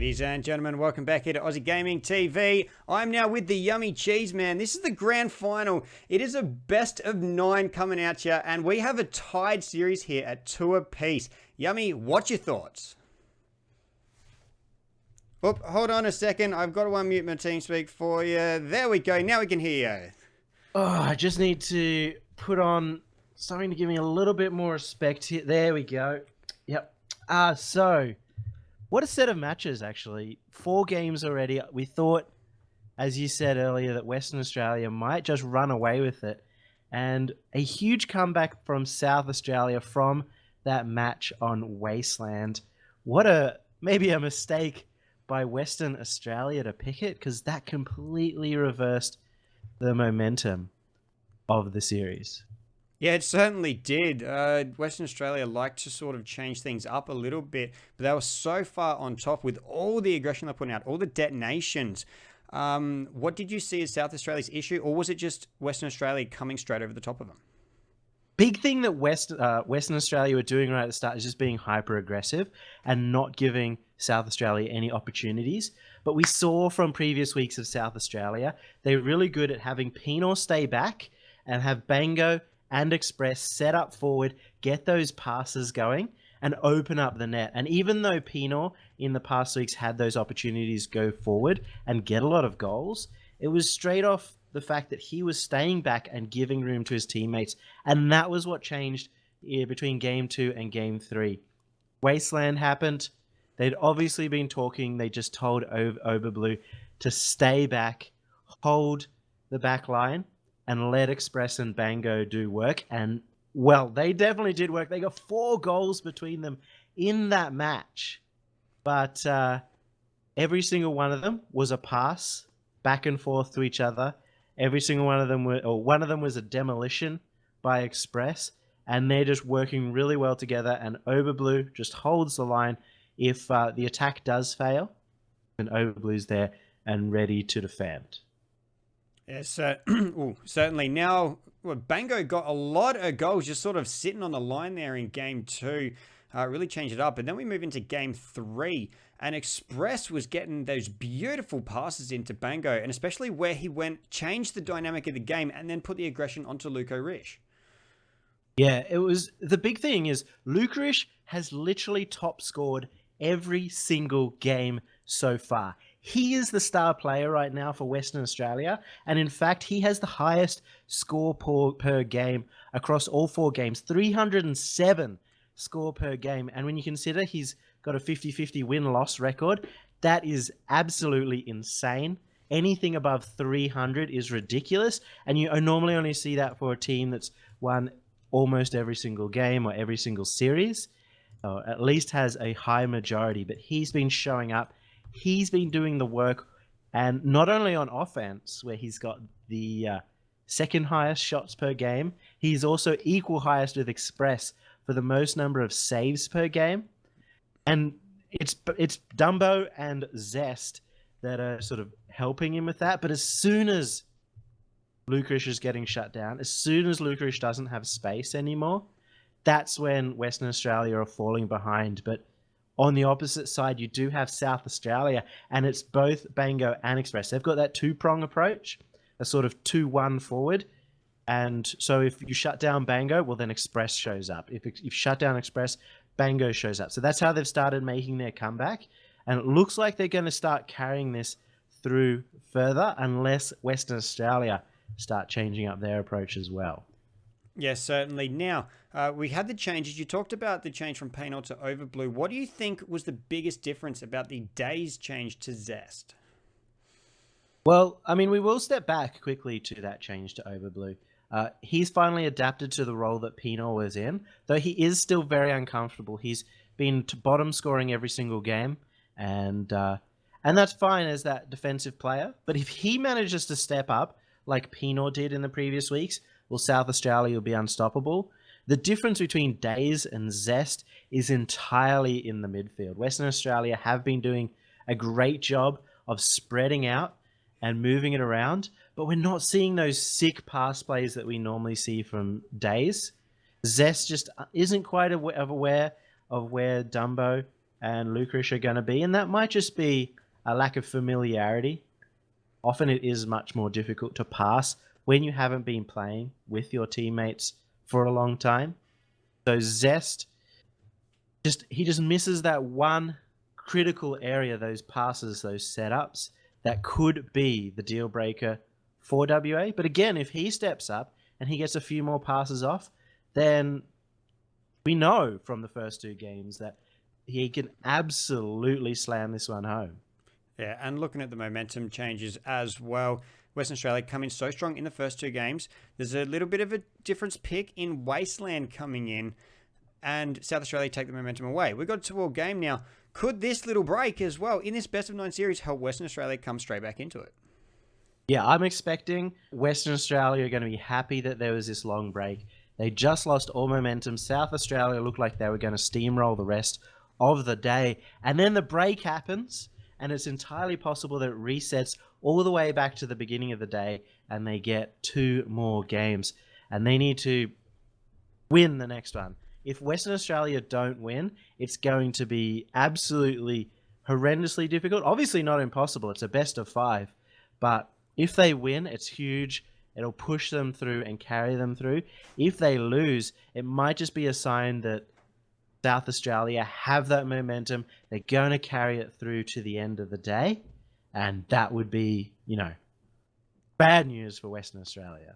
Ladies and gentlemen, welcome back here to Aussie Gaming TV. I'm now with the Yummy Cheese Man. This is the grand final. It is a best of 9 coming at you, and we have a tied series here at 2 apiece. Yummy, what's your thoughts? Oop, hold on a second. I've got to unmute my TeamSpeak for you. There we go. Now we can hear you. Oh, I just need to put on something to give me a little bit more respect here. There we go. Yep. So, what a set of matches, actually. 4 games already. We thought, as you said earlier, that Western Australia might just run away with it. And a huge comeback from South Australia from that match on Wasteland. Maybe a mistake by Western Australia to pick it, because that completely reversed the momentum of the series. Yeah, it certainly did. Western Australia liked to sort of change things up a little bit, but they were so far on top with all the aggression they're putting out, all the detonations. What did you see as South Australia's issue, or was it just Western Australia coming straight over the top of them? Big thing that Western Australia were doing right at the start is just being hyper aggressive and not giving South Australia any opportunities. But we saw from previous weeks of South Australia, they're really good at having Pino stay back and have Bango and Express set up forward, get those passes going and open up the net. And even though Pino in the past weeks had those opportunities go forward and get a lot of goals, it was straight off the fact that he was staying back and giving room to his teammates. And that was what changed between Game 2 and Game 3. Wasteland happened. They'd obviously been talking. They just told Overblue to stay back, hold the back line, and let Express and Bango do work. And, well, they definitely did work. They got 4 goals between them in that match. But every single one of them was a pass back and forth to each other. Every single one of them one of them was a demolition by Express, and they're just working really well together. And Overblue just holds the line if the attack does fail, and Overblue's there and ready to defend. Yes, certainly. Now, Bango got a lot of goals just sort of sitting on the line there in Game 2. Really changed it up. And then we move into Game 3. And Express was getting those beautiful passes into Bango. And especially where he changed the dynamic of the game and then put the aggression onto Luco Rish. Yeah, it was... The big thing is Luco Rish has literally top scored every single game so far. He is the star player right now for Western Australia. And in fact, he has the highest score per game across all 4 games. 307 score per game. And when you consider he's got a 50-50 win-loss record, that is absolutely insane. Anything above 300 is ridiculous. And you normally only see that for a team that's won almost every single game or every single series. Or at least has a high majority. But he's been showing up. He's been doing the work, and not only on offense, where he's got the second highest shots per game, he's also equal highest with Express for the most number of saves per game. And it's Dumbo and Zest that are sort of helping him with that. But as soon as Lucarish is getting shut down, as soon as Lucarish doesn't have space anymore, that's when Western Australia are falling behind. But on the opposite side, you do have South Australia, and it's both Bango and Express. They've got that 2-prong approach, a sort of 2-1 forward. And so if you shut down Bango, well, then Express shows up. If you shut down Express, Bango shows up. So that's how they've started making their comeback. And it looks like they're going to start carrying this through further unless Western Australia start changing up their approach as well. Yes, certainly. Now, we had the changes. You talked about the change from Painel to Overblue. What do you think was the biggest difference about the Days change to Zest? Well, I mean, we will step back quickly to that change to Overblue. He's finally adapted to the role that Pino was in, though he is still very uncomfortable. He's been bottom scoring every single game, and that's fine as that defensive player. But if he manages to step up like Pino did in the previous weeks, well, South Australia will be unstoppable. The difference between Days and Zest is entirely in the midfield. Western Australia have been doing a great job of spreading out and moving it around, but we're not seeing those sick pass plays that we normally see from Days. Zest just isn't quite aware of where Dumbo and Lucas are going to be, and that might just be a lack of familiarity. Often it is much more difficult to pass when you haven't been playing with your teammates for a long time. So Zest, he just misses that one critical area, those passes, those setups, that could be the deal breaker for WA. But again, if he steps up and he gets a few more passes off, then we know from the first 2 games that he can absolutely slam this one home. Yeah, and looking at the momentum changes as well, Western Australia come in so strong in the first 2 games. There's a little bit of a difference pick in Wasteland coming in, and South Australia take the momentum away. We've got a 2-all game now. Could this little break as well in this best of 9 series help Western Australia come straight back into it? Yeah, I'm expecting Western Australia are going to be happy that there was this long break. They just lost all momentum. South Australia looked like they were going to steamroll the rest of the day. And then the break happens, and it's entirely possible that it resets all the way back to the beginning of the day, and they get 2 more games. And they need to win the next one. If Western Australia don't win, it's going to be absolutely horrendously difficult. Obviously not impossible. It's a best of 5. But if they win, it's huge. It'll push them through and carry them through. If they lose, it might just be a sign that South Australia have that momentum. They're going to carry it through to the end of the day. And that would be, bad news for Western Australia.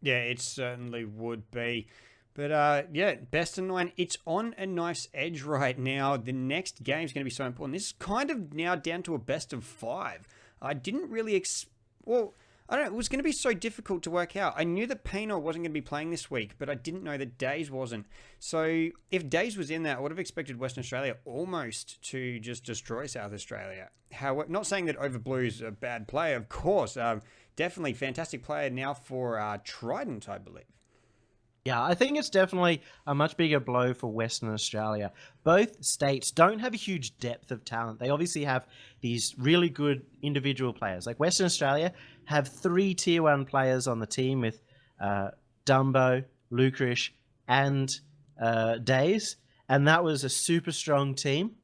Yeah, it certainly would be. But yeah, best of 9. It's on a knife's edge right now. The next game is going to be so important. This is kind of now down to a best of 5. I didn't really I don't know. It was going to be so difficult to work out. I knew that Pino wasn't going to be playing this week, but I didn't know that Days wasn't. So if Days was in there, I would have expected Western Australia almost to just destroy South Australia. However, not saying that Overblue's a bad player, of course. Definitely fantastic player now for Trident, I believe. Yeah, I think it's definitely a much bigger blow for Western Australia. Both states don't have a huge depth of talent. They obviously have these really good individual players. Like Western Australia have 3 Tier 1 players on the team with Dumbo, Lucas, and Days. And that was a super strong team.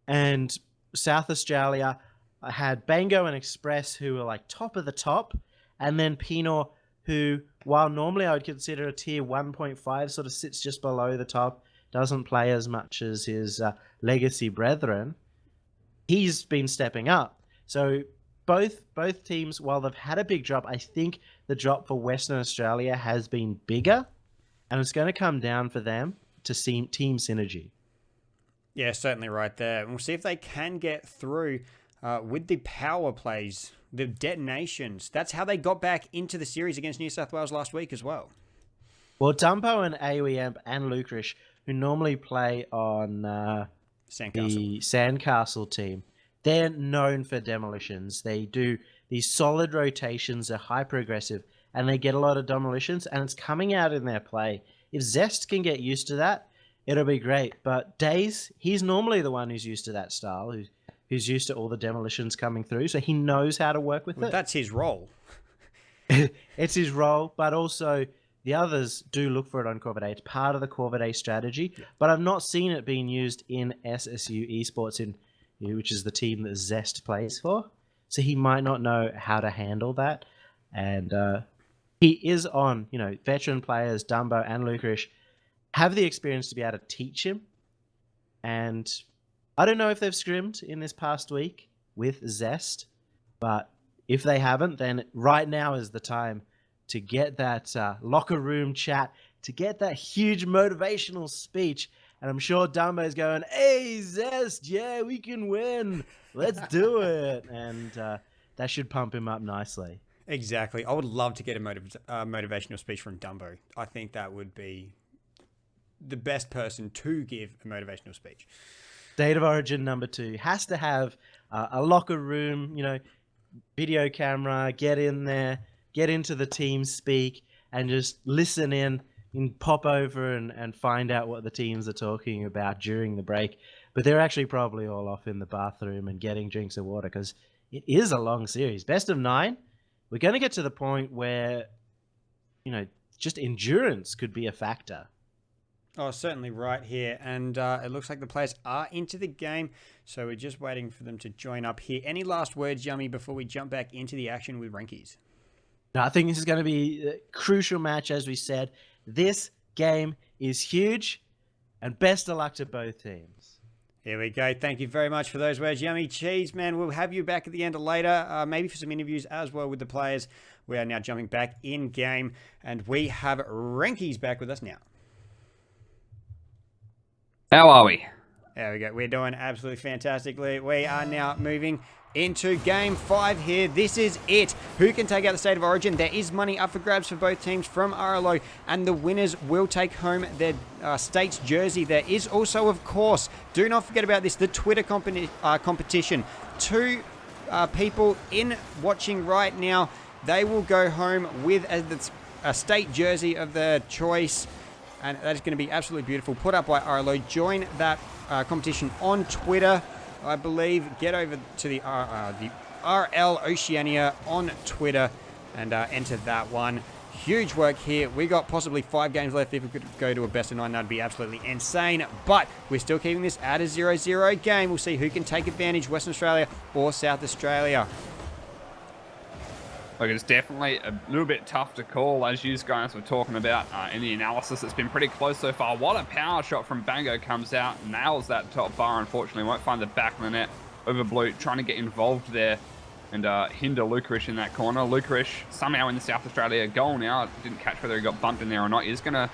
And South Australia had Bango and Express, who were like top of the top. And then Pino, who, while normally I would consider a tier 1.5, sort of sits just below the top, doesn't play as much as his legacy brethren. He's been stepping up. So both teams, while they've had a big drop, I think the drop for Western Australia has been bigger, and it's going to come down for them to see team synergy. Yeah, certainly right there. And we'll see if they can get through with the power plays, the detonations. That's how they got back into the series against New South Wales last week as well. Well, Dumpo and AOE and Lucas, who normally play on the Sandcastle team, they're known for demolitions. They do these solid rotations, they're hyper-aggressive, and they get a lot of demolitions, and it's coming out in their play. If Zest can get used to that, it'll be great. But Days, he's normally the one who's used to that style, who's used to all the demolitions coming through, so he knows how to work with it. That's his role. It's his role, but also the others do look for it on Corvid A. It's part of the Corvid A strategy, but I've not seen it being used in SSU Esports, which is the team that Zest plays for. So he might not know how to handle that. And he is on, veteran players, Dumbo and Lucas, have the experience to be able to teach him. And I don't know if they've scrimmed in this past week with Zest, but if they haven't, then right now is the time to get that locker room chat, to get that huge motivational speech. And I'm sure Dumbo's going, "Hey, Zest, yeah, we can win. Let's do it." And that should pump him up nicely. Exactly. I would love to get a motivational speech from Dumbo. I think that would be the best person to give a motivational speech. State of Origin number 2 has to have a locker room, video camera, get in there, get into the team speak, and just listen in and pop over and find out what the teams are talking about during the break. But they're actually probably all off in the bathroom and getting drinks of water, because it is a long series. Best of 9, we're going to get to the point where, just endurance could be a factor. Oh, certainly right here. And it looks like the players are into the game. So we're just waiting for them to join up here. Any last words, Yummy, before we jump back into the action with Rankies? No, I think this is going to be a crucial match, as we said. This game is huge, and best of luck to both teams. Here we go. Thank you very much for those words, Yummy Cheese, man. We'll have you back at the end later, maybe for some interviews as well with the players. We are now jumping back in game, and we have Rankies back with us now. How are we? There we go. We're doing absolutely fantastically. We are now moving into Game 5 here. This is it. Who can take out the State of Origin? There is money up for grabs for both teams from RLO, and the winners will take home their state's jersey. There is also, of course, do not forget about this, the Twitter competition. Two people in watching right now, they will go home with a state jersey of their choice, and that is going to be absolutely beautiful. Put up by RLO. Join that competition on Twitter, I believe. Get over to the RL Oceania on Twitter and enter that one. Huge work here. We got possibly 5 games left. If we could go to a best of 9, that'd be absolutely insane. But we're still keeping this at a 0-0 game. We'll see who can take advantage, Western Australia or South Australia. Look, it's definitely a little bit tough to call, as you guys were talking about in the analysis. It's been pretty close so far. What a power shot from Bango comes out, nails that top bar. Unfortunately, won't find the back of the net. Over Blue trying to get involved there and hinder Lucarish in that corner. Lucarish somehow in the South Australia goal now. Didn't catch whether he got bumped in there or not. He's going to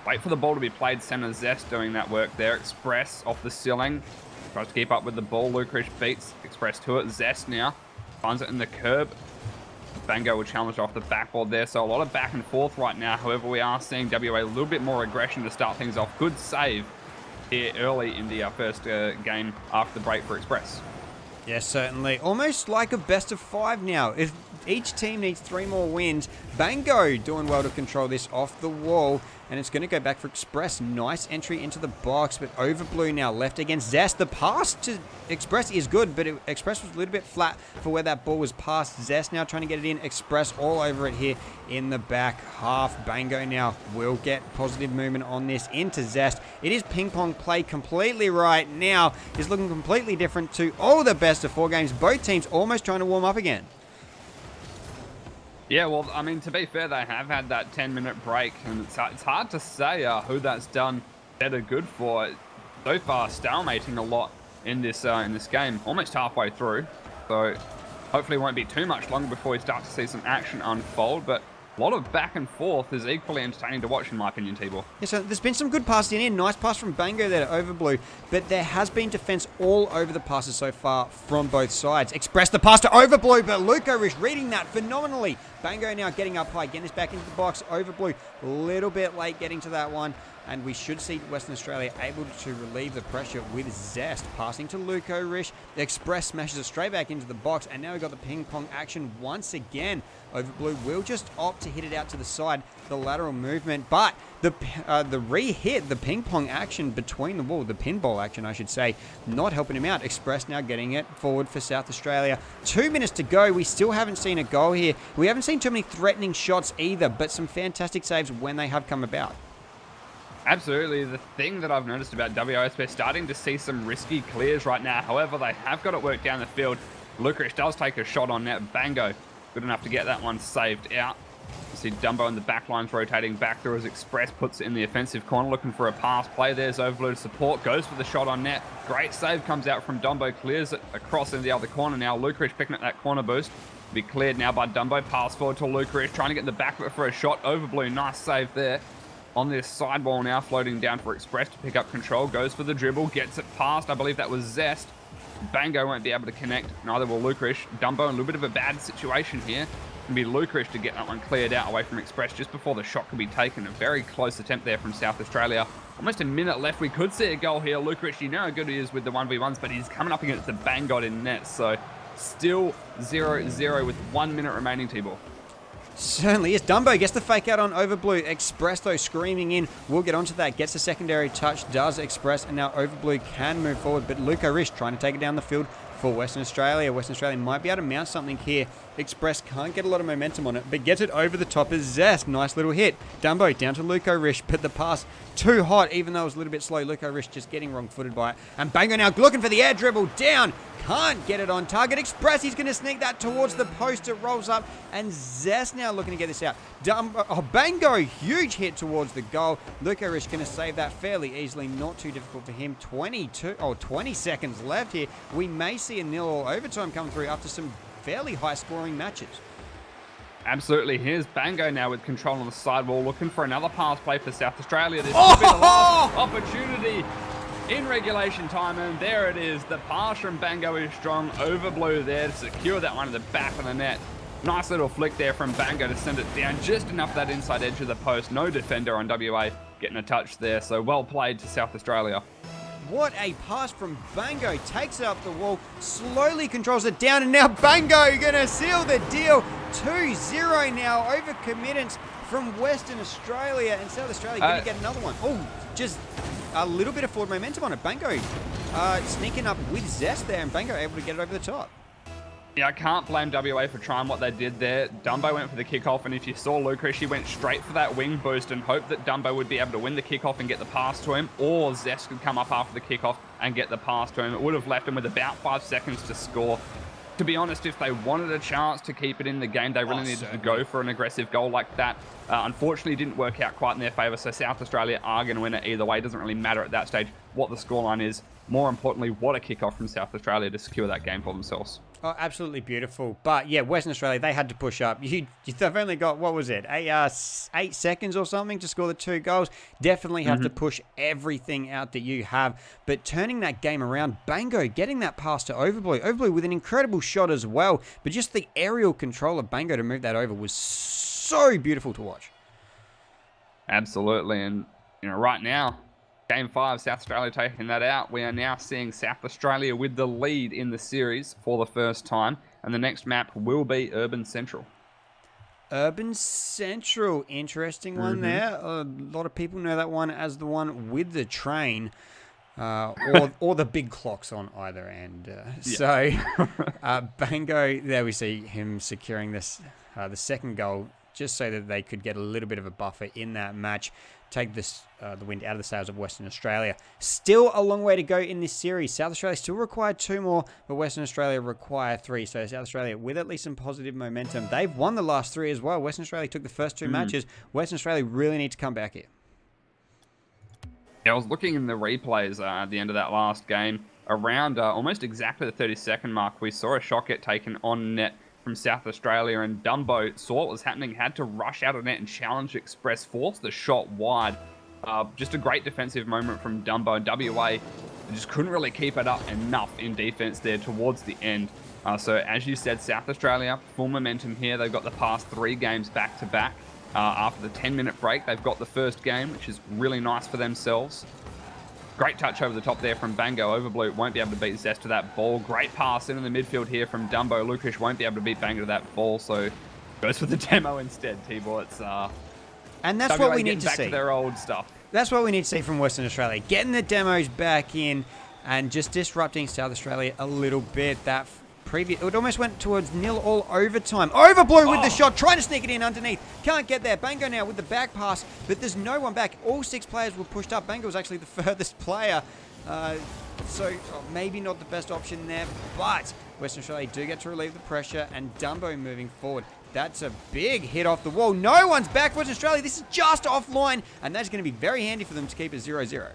wait for the ball to be played. Center Zest doing that work there. Express off the ceiling. Tries to keep up with the ball. Lucarish beats Express to it. Zest now finds it in the curb. Bango will challenge off the backboard there, so a lot of back and forth right now. However, we are seeing WA a little bit more aggression to start things off. Good save here early in the first game after the break for Express. Yes, certainly. Almost like a best of 5 now. If each team needs 3 more wins, Bango doing well to control this off the wall. And it's going to go back for Express. Nice entry into the box, but over Blue now left against Zest. The pass to Express is good, but Express was a little bit flat for where that ball was passed. Zest now trying to get it in. Express all over it here in the back half. Bango now will get positive movement on this into Zest. It is ping pong play completely right now. It's looking completely different to all the best of 4 games. Both teams almost trying to warm up again. Yeah, well, I mean, to be fair, they have had that 10-minute break, and it's hard to say who that's done better good for. So far, stalemating a lot in this game, almost halfway through. So hopefully it won't be too much longer before we start to see some action unfold. But a lot of back and forth is equally entertaining to watch, in my opinion, T-Ball. Yeah, so there's been some good passing in. Nice pass from Bango there to Overblue. But there has been defense all over the passes so far from both sides. Express the pass to Overblue, but Lucarish reading that phenomenally. Bango now getting up high, getting this back into the box. Overblue a little bit late getting to that one. And we should see Western Australia able to relieve the pressure with Zest. Passing to Lucarish. The Express smashes it straight back into the box. And now we've got the ping pong action once again. Overblue will just opt to hit it out to the side. The lateral movement. But the re-hit, the ping pong action between the wall, the pinball action, I should say, not helping him out. Express now getting it forward for South Australia. 2 minutes to go. We still haven't seen a goal here. We haven't seen too many threatening shots either, but some fantastic saves when they have come about. Absolutely. The thing that I've noticed about WAS, we're starting to see some risky clears right now. However, they have got it worked down the field. Lucarish does take a shot on net. Bango, good enough to get that one saved out. You see Dumbo in the back lines rotating back through as Express puts it in the offensive corner, looking for a pass play. There's Overblue to support, goes for the shot on net. Great save comes out from Dumbo, clears it across into the other corner now. Lucarish picking up that corner boost. Be cleared now by Dumbo. Pass forward to Lucarish, trying to get in the back of it for a shot. Overblue, nice save there. On this sidewall now, floating down for Express to pick up control. Goes for the dribble, gets it past. I believe that was Zest. Bango won't be able to connect, neither will Lucarish. Dumbo in a little bit of a bad situation here. It'll be Lucarish to get that one cleared out away from Express just before the shot could be taken. A very close attempt there from South Australia. Almost a minute left. We could see a goal here. Lucarish, you know how good he is with the 1v1s, but he's coming up against the Bango in net. So still 0-0 with 1 minute remaining, T-Ball. Certainly is. Dumbo gets the fake out on Overblue. Express, though, screaming in. We'll get onto that. Gets a secondary touch. Does Express. And now Overblue can move forward. But Lucarish trying to take it down the field for Western Australia. Western Australia might be able to mount something here Express can't get a lot of momentum on it, but gets it over the top as Zest. Nice little hit. Dumbo down to Luco Rish, but the pass too hot, even though it was a little bit slow. Luco Rish just getting wrong-footed by it. And Bango now looking for the air dribble down. Can't get it on target. Express, he's going to sneak that towards the post. It rolls up, and Zest now looking to get this out. Bango, huge hit towards the goal. Luco Rish going to save that fairly easily. Not too difficult for him. 20 seconds left here. We may see a 0-0 overtime come through after some fairly high-scoring matches. Absolutely. Here's Bango now with control on the sidewall, looking for another pass play for South Australia. This could be the last opportunity in regulation time, and there it is. The pass from Bango is strong. Overblew there to secure that one at the back of the net. Nice little flick there from Bango to send it down just enough that inside edge of the post. No defender on WA getting a touch there, so well played to South Australia. What a pass from Bango. Takes it up the wall, slowly controls it down, and now Bango going to seal the deal. 2-0 now, overcommittance from Western Australia, and South Australia going to get another one. Oh, just a little bit of forward momentum on it. Bango sneaking up with Zest there, and Bango able to get it over the top. Yeah, I can't blame WA for trying what they did there. Dumbo went for the kickoff, and if you saw Lucas, he went straight for that wing boost and hoped that Dumbo would be able to win the kickoff and get the pass to him, or Zest could come up after the kickoff and get the pass to him. It would have left him with about 5 seconds to score. To be honest, if they wanted a chance to keep it in the game, they really needed to go for an aggressive goal like that. Unfortunately, it didn't work out quite in their favour, so South Australia are going to win it either way. It doesn't really matter at that stage what the scoreline is. More importantly, what a kickoff from South Australia to secure that game for themselves. Oh, absolutely beautiful. But yeah, Western Australia, they had to push up. They've only got, what was it, 8 seconds or something to score the 2 goals. Definitely have to push everything out that you have. But turning that game around, Bango getting that pass to Overblue. Overblue with an incredible shot as well. But just the aerial control of Bango to move that over was so beautiful to watch. Absolutely. And, right now, Game 5, South Australia taking that out. We are now seeing South Australia with the lead in the series for the first time. And the next map will be Urban Central. Urban Central, interesting one there. A lot of people know that one as the one with the train. Or the big clocks on either end. So, Bango, there we see him securing this the second goal, just so that they could get a little bit of a buffer in that match. Take this the wind out of the sails of Western Australia. Still a long way to go in this series. South Australia still require 2 more, but Western Australia require 3. So South Australia with at least some positive momentum. They've won the last 3 as well. Western Australia took the first 2 matches. Western Australia really need to come back here. Yeah, I was looking in the replays at the end of that last game. Around almost exactly the 30-second mark, we saw a shot get taken on net from South Australia, and Dumbo saw what was happening, had to rush out of net and challenge Express, force the shot wide. Just a great defensive moment from Dumbo, and WA just couldn't really keep it up enough in defense there towards the end. So as you said, South Australia, full momentum here. They've got the past 3 games back-to-back. After the 10-minute break, they've got the first game, which is really nice for themselves. Great touch over the top there from Bango. Overblue won't be able to beat Zest to that ball. Great pass into the midfield here from Dumbo. Lucas won't be able to beat Bango to that ball, so goes for the demo instead, T-Ball. It's and that's what we need to see. Back to their old stuff. That's what we need to see from Western Australia. Getting the demos back in and just disrupting South Australia a little bit. It almost went towards 0-0 overtime. Overblue with the shot, trying to sneak it in underneath. Can't get there. Bango now with the back pass, but there's no one back. All 6 players were pushed up. Bango was actually the furthest player. So maybe not the best option there, but Western Australia do get to relieve the pressure, and Dumbo moving forward. That's a big hit off the wall. No one's back. Western Australia, this is just offline, and that's going to be very handy for them to keep it 0-0.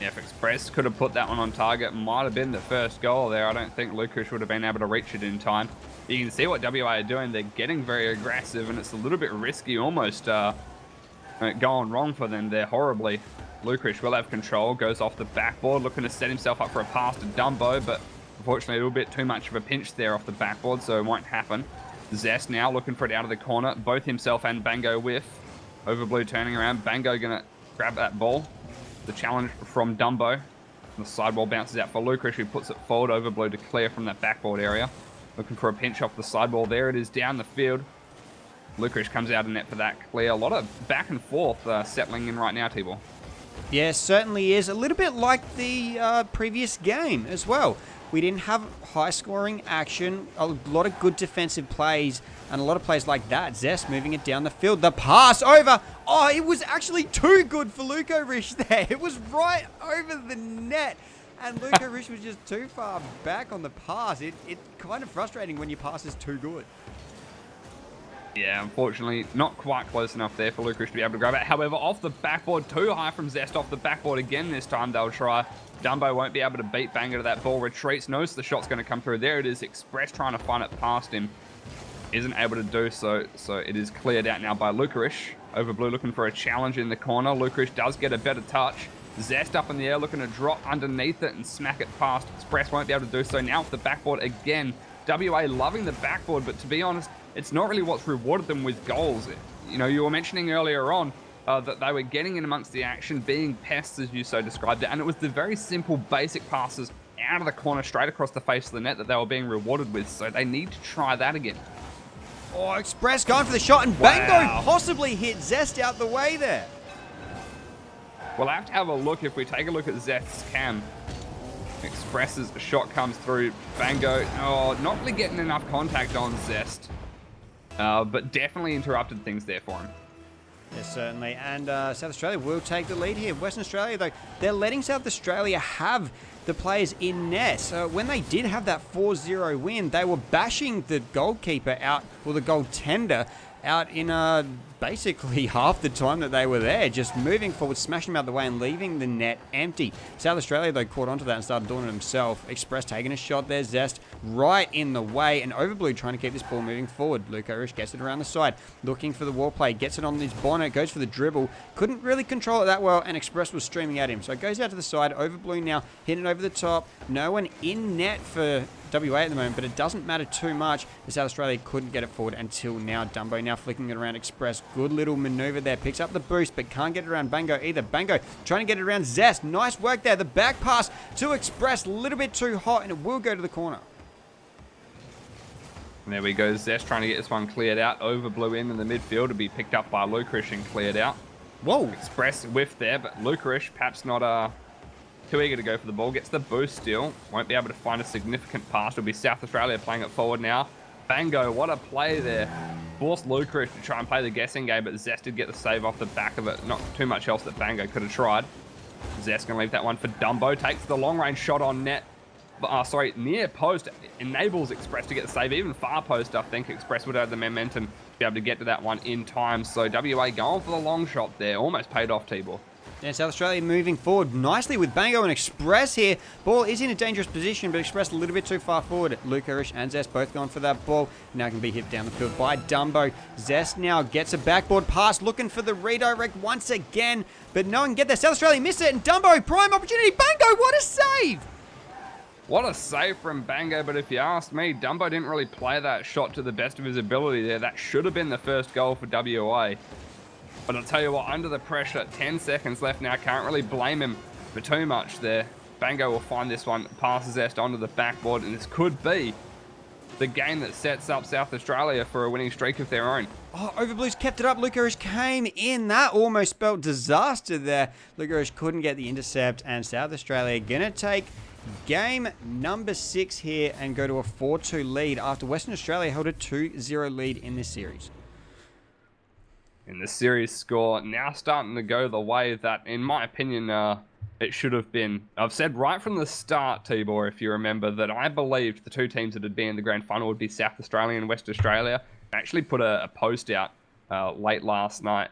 Yeah, if Express could have put that one on target, might have been the first goal there. I don't think Lucas would have been able to reach it in time. You can see what WA are doing. They're getting very aggressive, and it's a little bit risky, almost going wrong for them there horribly. Lucas will have control, goes off the backboard, looking to set himself up for a pass to Dumbo, but unfortunately a little bit too much of a pinch there off the backboard, so it won't happen. Zest now looking for it out of the corner. Both himself and Bango whiff. Overblue turning around. Bango going to grab that ball. The challenge from Dumbo. The sideball bounces out for Lucas, who puts it forward. Overblue to clear from that backboard area. Looking for a pinch off the sideball. There it is down the field. Lucas comes out of net for that clear. A lot of back and forth settling in right now, T-Ball. Yeah, certainly is. A little bit like the previous game as well. We didn't have high-scoring action, a lot of good defensive plays, and a lot of plays like that. Zest moving it down the field. The pass over. Oh, it was actually too good for Luko Rish there. It was right over the net. And Luko Rish was just too far back on the pass. It's kind of frustrating when your pass is too good. Yeah, unfortunately, not quite close enough there for Luka to be able to grab it. However, off the backboard, too high from Zest off the backboard again this time. They'll try. Dumbo won't be able to beat Banger to that ball. Retreats, knows the shot's going to come through. There it is. Express trying to find it past him. Isn't able to do so. So it is cleared out now by Lukarish. Overblue looking for a challenge in the corner. Lukarish does get a better touch. Zest up in the air looking to drop underneath it and smack it past. Express won't be able to do so. Now off the backboard again. WA loving the backboard, but to be honest, it's not really what's rewarded them with goals. You know, you were mentioning earlier on that they were getting in amongst the action, being pests as you so described it, and it was the very simple, basic passes out of the corner straight across the face of the net that they were being rewarded with, so they need to try that again. Oh, Express going for the shot, and Bango possibly hit Zest out the way there. We'll have to have a look. If we take a look at Zest's cam, Express's shot comes through. Bango, not really getting enough contact on Zest. But definitely interrupted things there for him. Yes, certainly. And South Australia will take the lead here. Western Australia, though, they're letting South Australia have the players in net. So when they did have that 4-0 win, they were bashing the goalkeeper out, or the goaltender out in basically half the time that they were there, just moving forward, smashing him out the way and leaving the net empty. South Australia, though, caught onto that and started doing it himself. Express taking a shot there. Zest right in the way, and Overblue trying to keep this ball moving forward. Luke Irish gets it around the side, looking for the wall play, gets it on his bonnet, goes for the dribble, couldn't really control it that well, and Express was streaming at him. So it goes out to the side. Overblue now hitting it over the top. No one in net for WA at the moment, but it doesn't matter too much. The South Australia couldn't get it forward until now. Dumbo now flicking it around Express. Good little maneuver there. Picks up the boost, but can't get it around Bango either. Bango trying to get it around Zest. Nice work there. The back pass to Express. A little bit too hot, and it will go to the corner. And there we go. Zest trying to get this one cleared out. Overblue in the midfield to be picked up by Lukarish and cleared out. Whoa. Express whiff there, but Lukarish perhaps not too eager to go for the ball. Gets the boost still. Won't be able to find a significant pass. It'll be South Australia playing it forward now. Bango, what a play there. Forced Lukarish to try and play the guessing game, but Zest did get the save off the back of it. Not too much else that Bango could have tried. Zest going to leave that one for Dumbo. Takes the long-range shot on net. Near post. Enables Express to get the save. Even far post, I think Express would have the momentum to be able to get to that one in time. So WA going for the long shot there. Almost paid off, Tibor. And South Australia moving forward nicely with Bango and Express here. Ball is in a dangerous position, but Express a little bit too far forward. Lukarish and Zest both going for that ball. Now can be hit down the field by Dumbo. Zest now gets a backboard pass, looking for the redirect once again, but no one can get there. South Australia missed it, and Dumbo, prime opportunity. Bango, what a save! What a save from Bango, but if you ask me, Dumbo didn't really play that shot to the best of his ability there. That should have been the first goal for WA. But I'll tell you what, under the pressure, 10 seconds left now, can't really blame him for too much there. Bango will find this one, passes Zest onto the backboard, and this could be the game that sets up South Australia for a winning streak of their own. Oh, Overblues kept it up. Lukarish came in. That almost spelled disaster there. Lukarish couldn't get the intercept, and South Australia going to take game number 6 here and go to a 4-2 lead after Western Australia held a 2-0 lead in this series. In the series score, now starting to go the way that, in my opinion, it should have been. I've said right from the start, Tibor, if you remember, that I believed the two teams that would be in the grand final would be South Australia and West Australia. I actually put a post out late last night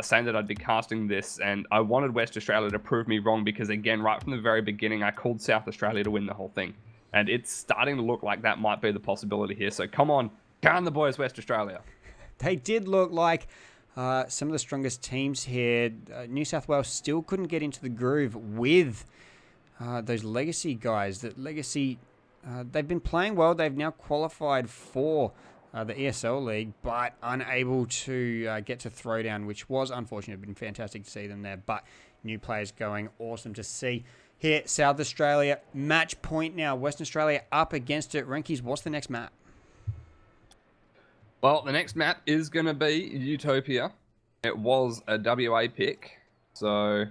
saying that I'd be casting this, and I wanted West Australia to prove me wrong because, again, right from the very beginning, I called South Australia to win the whole thing. And it's starting to look like that might be the possibility here. So come on, can the boys, West Australia. They did look like some of the strongest teams here. New South Wales still couldn't get into the groove with those Legacy guys. That Legacy, they've been playing well. They've now qualified for the ESL League, but unable to get to Throwdown, which was unfortunate. It's been fantastic to see them there, but new players going, awesome to see. Here, South Australia, match point now. Western Australia up against it. Renkies, what's the next map? Well, the next map is going to be Utopia. It was a WA pick, so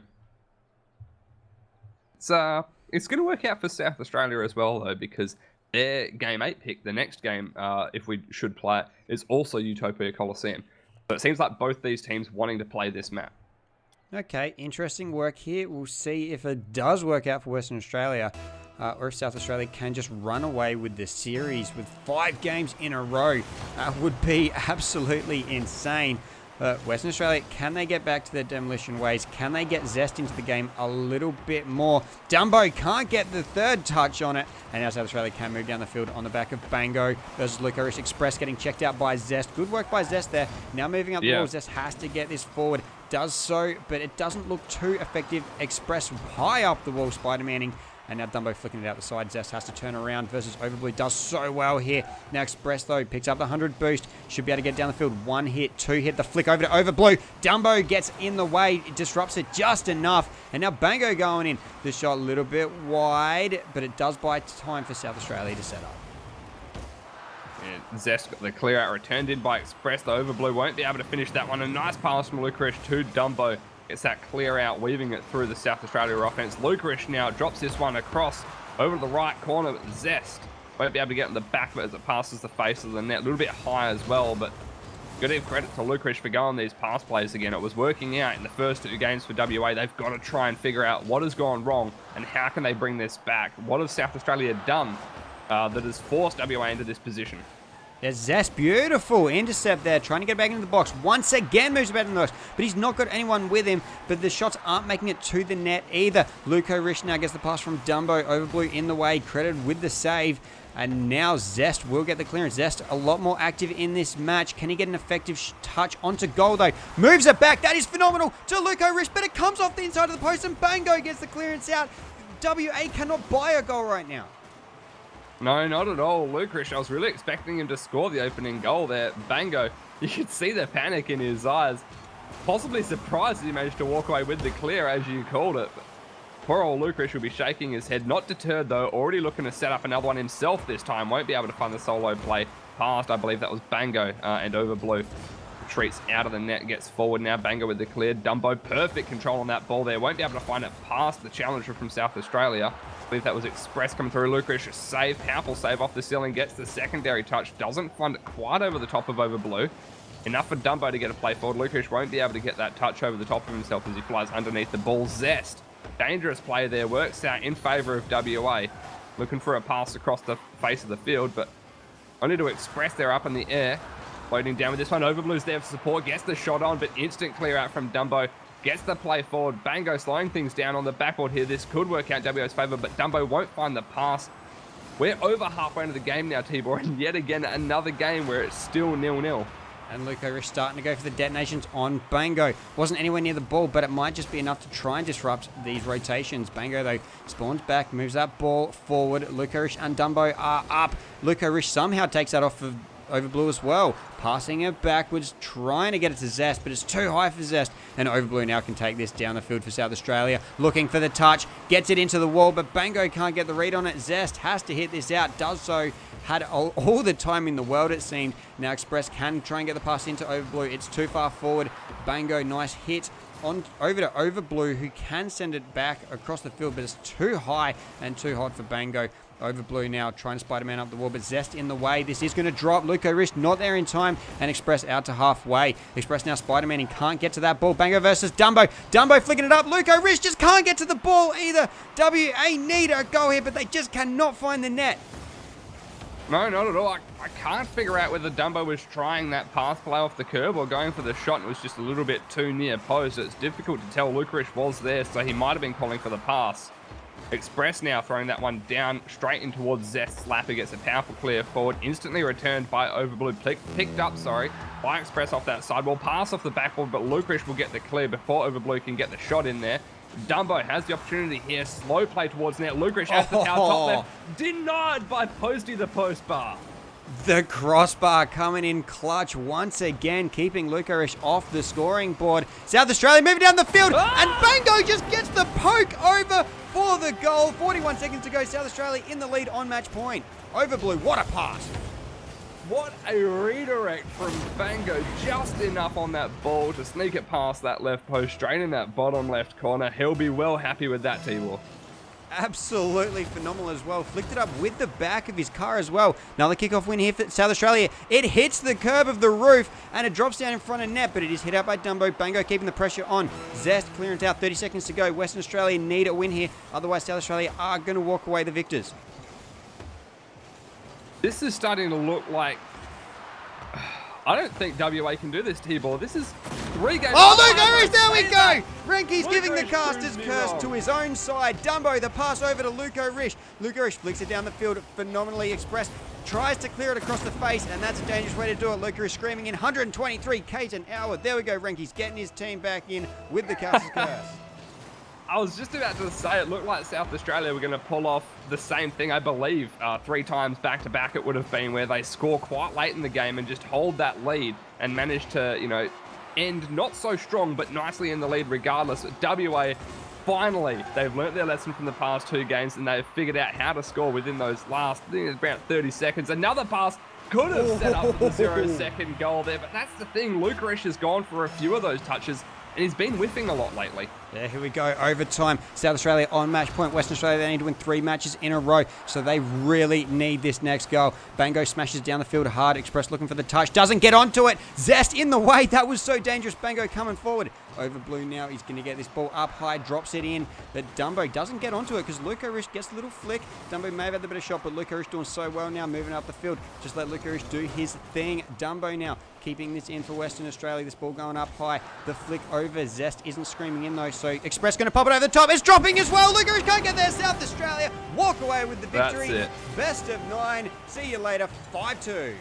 it's going to work out for South Australia as well, though, because their Game 8 pick, the next game, if we should play it, is also Utopia Coliseum. So it seems like both these teams wanting to play this map. Okay, interesting work here. We'll see if it does work out for Western Australia, or if South Australia can just run away with the series with 5 games in a row. That would be absolutely insane. Western Australia, can they get back to their demolition ways? Can they get zest into the game a little bit more? Dumbo can't get the third touch on it. And now South Australia can move down the field on the back of Bango versus Lucarish Express getting checked out by Zest. Good work by Zest there. Now moving up the wall, Zest has to get this forward. Does so, but it doesn't look too effective. Express high up the wall, Spider-Manning. And now Dumbo flicking it out the side. Zest has to turn around versus Overblue. Does so well here. Now Express, though, picks up the 100 boost. Should be able to get down the field. 1 hit, 2 hit. The flick over to Overblue. Dumbo gets in the way. It disrupts it just enough. And now Bango going in. The shot a little bit wide, but it does buy time for South Australia to set up. And Zest got the clear out returned in by Express. The Overblue won't be able to finish that one. A nice pass from Lucarish to Dumbo. Gets that clear out, weaving it through the South Australia offense. Lucarish now drops this one across over to the right corner. Zest won't be able to get in the back of it as it passes the face of the net. A little bit high as well, but got to give credit to Lucarish for going these pass plays again. It was working out in the first 2 games for WA. They've got to try and figure out what has gone wrong and how can they bring this back. What has South Australia done that has forced WA into this position? There's Zest, beautiful intercept there, trying to get back into the box. Once again moves back into the box, but he's not got anyone with him, but the shots aren't making it to the net either. Luco Rish now gets the pass from Dumbo, Overblue in the way, credited with the save, and now Zest will get the clearance. Zest a lot more active in this match. Can he get an effective touch onto goal though? Moves it back, that is phenomenal to Luco Rish, but it comes off the inside of the post and Bango gets the clearance out. WA cannot buy a goal right now. No, not at all. Lucarish, I was really expecting him to score the opening goal there. Bango, you could see the panic in his eyes. Possibly surprised he managed to walk away with the clear, as you called it. But poor old Lucarish will be shaking his head. Not deterred, though. Already looking to set up another one himself this time. Won't be able to find the solo play past. I believe that was Bango and Overblue. Retreats out of the net, gets forward now. Bango with the clear. Dumbo, perfect control on that ball there. Won't be able to find it past the challenger from South Australia. I believe that was Express coming through. Lucarish save, powerful save off the ceiling, gets the secondary touch, doesn't find it quite over the top of Overblue. Enough for Dumbo to get a play forward. Lucarish won't be able to get that touch over the top of himself as he flies underneath the ball. Zest, dangerous play there, works out in favour of WA. Looking for a pass across the face of the field, but only to Express there up in the air. Loading down with this one. Overblue's there for support, gets the shot on, but instant clear out from Dumbo. Gets the play forward. Bango slowing things down on the backboard here. This could work out WA's favour, but Dumbo won't find the pass. We're over halfway into the game now, Tibor, and yet again another game where it's still 0-0. And Luco Rish starting to go for the detonations on Bango. Wasn't anywhere near the ball, but it might just be enough to try and disrupt these rotations. Bango, though, spawns back, moves that ball forward. Luco Rish and Dumbo are up. Luco Rish somehow takes that off of Overblue as well. Passing it backwards, trying to get it to Zest, but it's too high for Zest. And Overblue now can take this down the field for South Australia. Looking for the touch, gets it into the wall, but Bango can't get the read on it. Zest has to hit this out, does so. Had all the time in the world, it seemed. Now Express can try and get the pass into Overblue. It's too far forward. Bango, nice hit on over to Overblue, who can send it back across the field, but it's too high and too hot for Bango. Overblue now trying to Spider-Man up the wall, but Zest in the way. This is going to drop. Luco Rish not there in time, and Express out to halfway. Express now Spider-Man and can't get to that ball. Bango versus Dumbo. Dumbo flicking it up. Luco Rish just can't get to the ball either. WA need a goal here, but they just cannot find the net. No, not at all. I can't figure out whether Dumbo was trying that pass play off the curb or going for the shot and it was just a little bit too near post. It's difficult to tell. Lucarish was there, so he might have been calling for the pass. Express now throwing that one down straight in towards Zest. Slapper gets a powerful clear forward, instantly returned by Overblue, picked up by Express off that sidewall, pass off the backboard, but Lucarish will get the clear before Overblue can get the shot in there. Dumbo has the opportunity here, slow play towards net. Lucarish has the power top left, denied by Posty the post bar. The crossbar coming in clutch once again, keeping Lucarish off the scoring board. South Australia moving down the field, and Bango just gets the poke over for the goal. 41 seconds to go. South Australia in the lead on match point. Overblue, what a pass. What a redirect from Bango. Just enough on that ball to sneak it past that left post, straight in that bottom left corner. He'll be well happy with that, Tibor. absolutely phenomenal as well. Flicked it up with the back of his car as well. Another kickoff win here for South Australia. It hits the curb of the roof and it drops down in front of net, but it is hit out by Dumbo. Bango keeping the pressure on. Zest clearance out, 30 seconds to go. Western Australia need a win here. Otherwise, South Australia are going to walk away the victors. This is starting to look like... I don't think WA can do this, T-Ball. This is 3 games... Oh, Luke Irish, there we go! Renke's giving the caster's curse to his own side. Dumbo, the pass over to Luke Irish. Luke Irish flicks it down the field, phenomenally expressed. Tries to clear it across the face, and that's a dangerous way to do it. Luke Irish screaming in 123 k's an hour. There we go, Renke's getting his team back in with the caster's curse. I was just about to say it looked like South Australia were going to pull off the same thing, I believe, 3 times back-to-back it would have been, where they score quite late in the game and just hold that lead and manage to, you know, end not so strong, but nicely in the lead regardless. WA, finally, they've learnt their lesson from the past 2 games and they've figured out how to score within those last, I think it's about 30 seconds. Another pass could have set up the 0-second goal there, but that's the thing. Lucarish has gone for a few of those touches and he's been whiffing a lot lately. Yeah, here we go. Overtime. South Australia on match point. Western Australia, they need to win 3 matches in a row, so they really need this next goal. Bango smashes down the field hard. Express looking for the touch. Doesn't get onto it. Zest in the way. That was so dangerous. Bango coming forward. Over blue now. He's going to get this ball up high. Drops it in. But Dumbo doesn't get onto it because Luke Irish gets a little flick. Dumbo may have had the better shot, but Luke Irish doing so well now. Moving up the field. Just let Luke Irish do his thing. Dumbo now keeping this in for Western Australia. This ball going up high. The flick over. Zest isn't screaming in though, so Express going to pop it over the top. It's dropping as well. Lucarish can't get there. South Australia walk away with the victory. That's it. Best of 9. See you later. 5-2.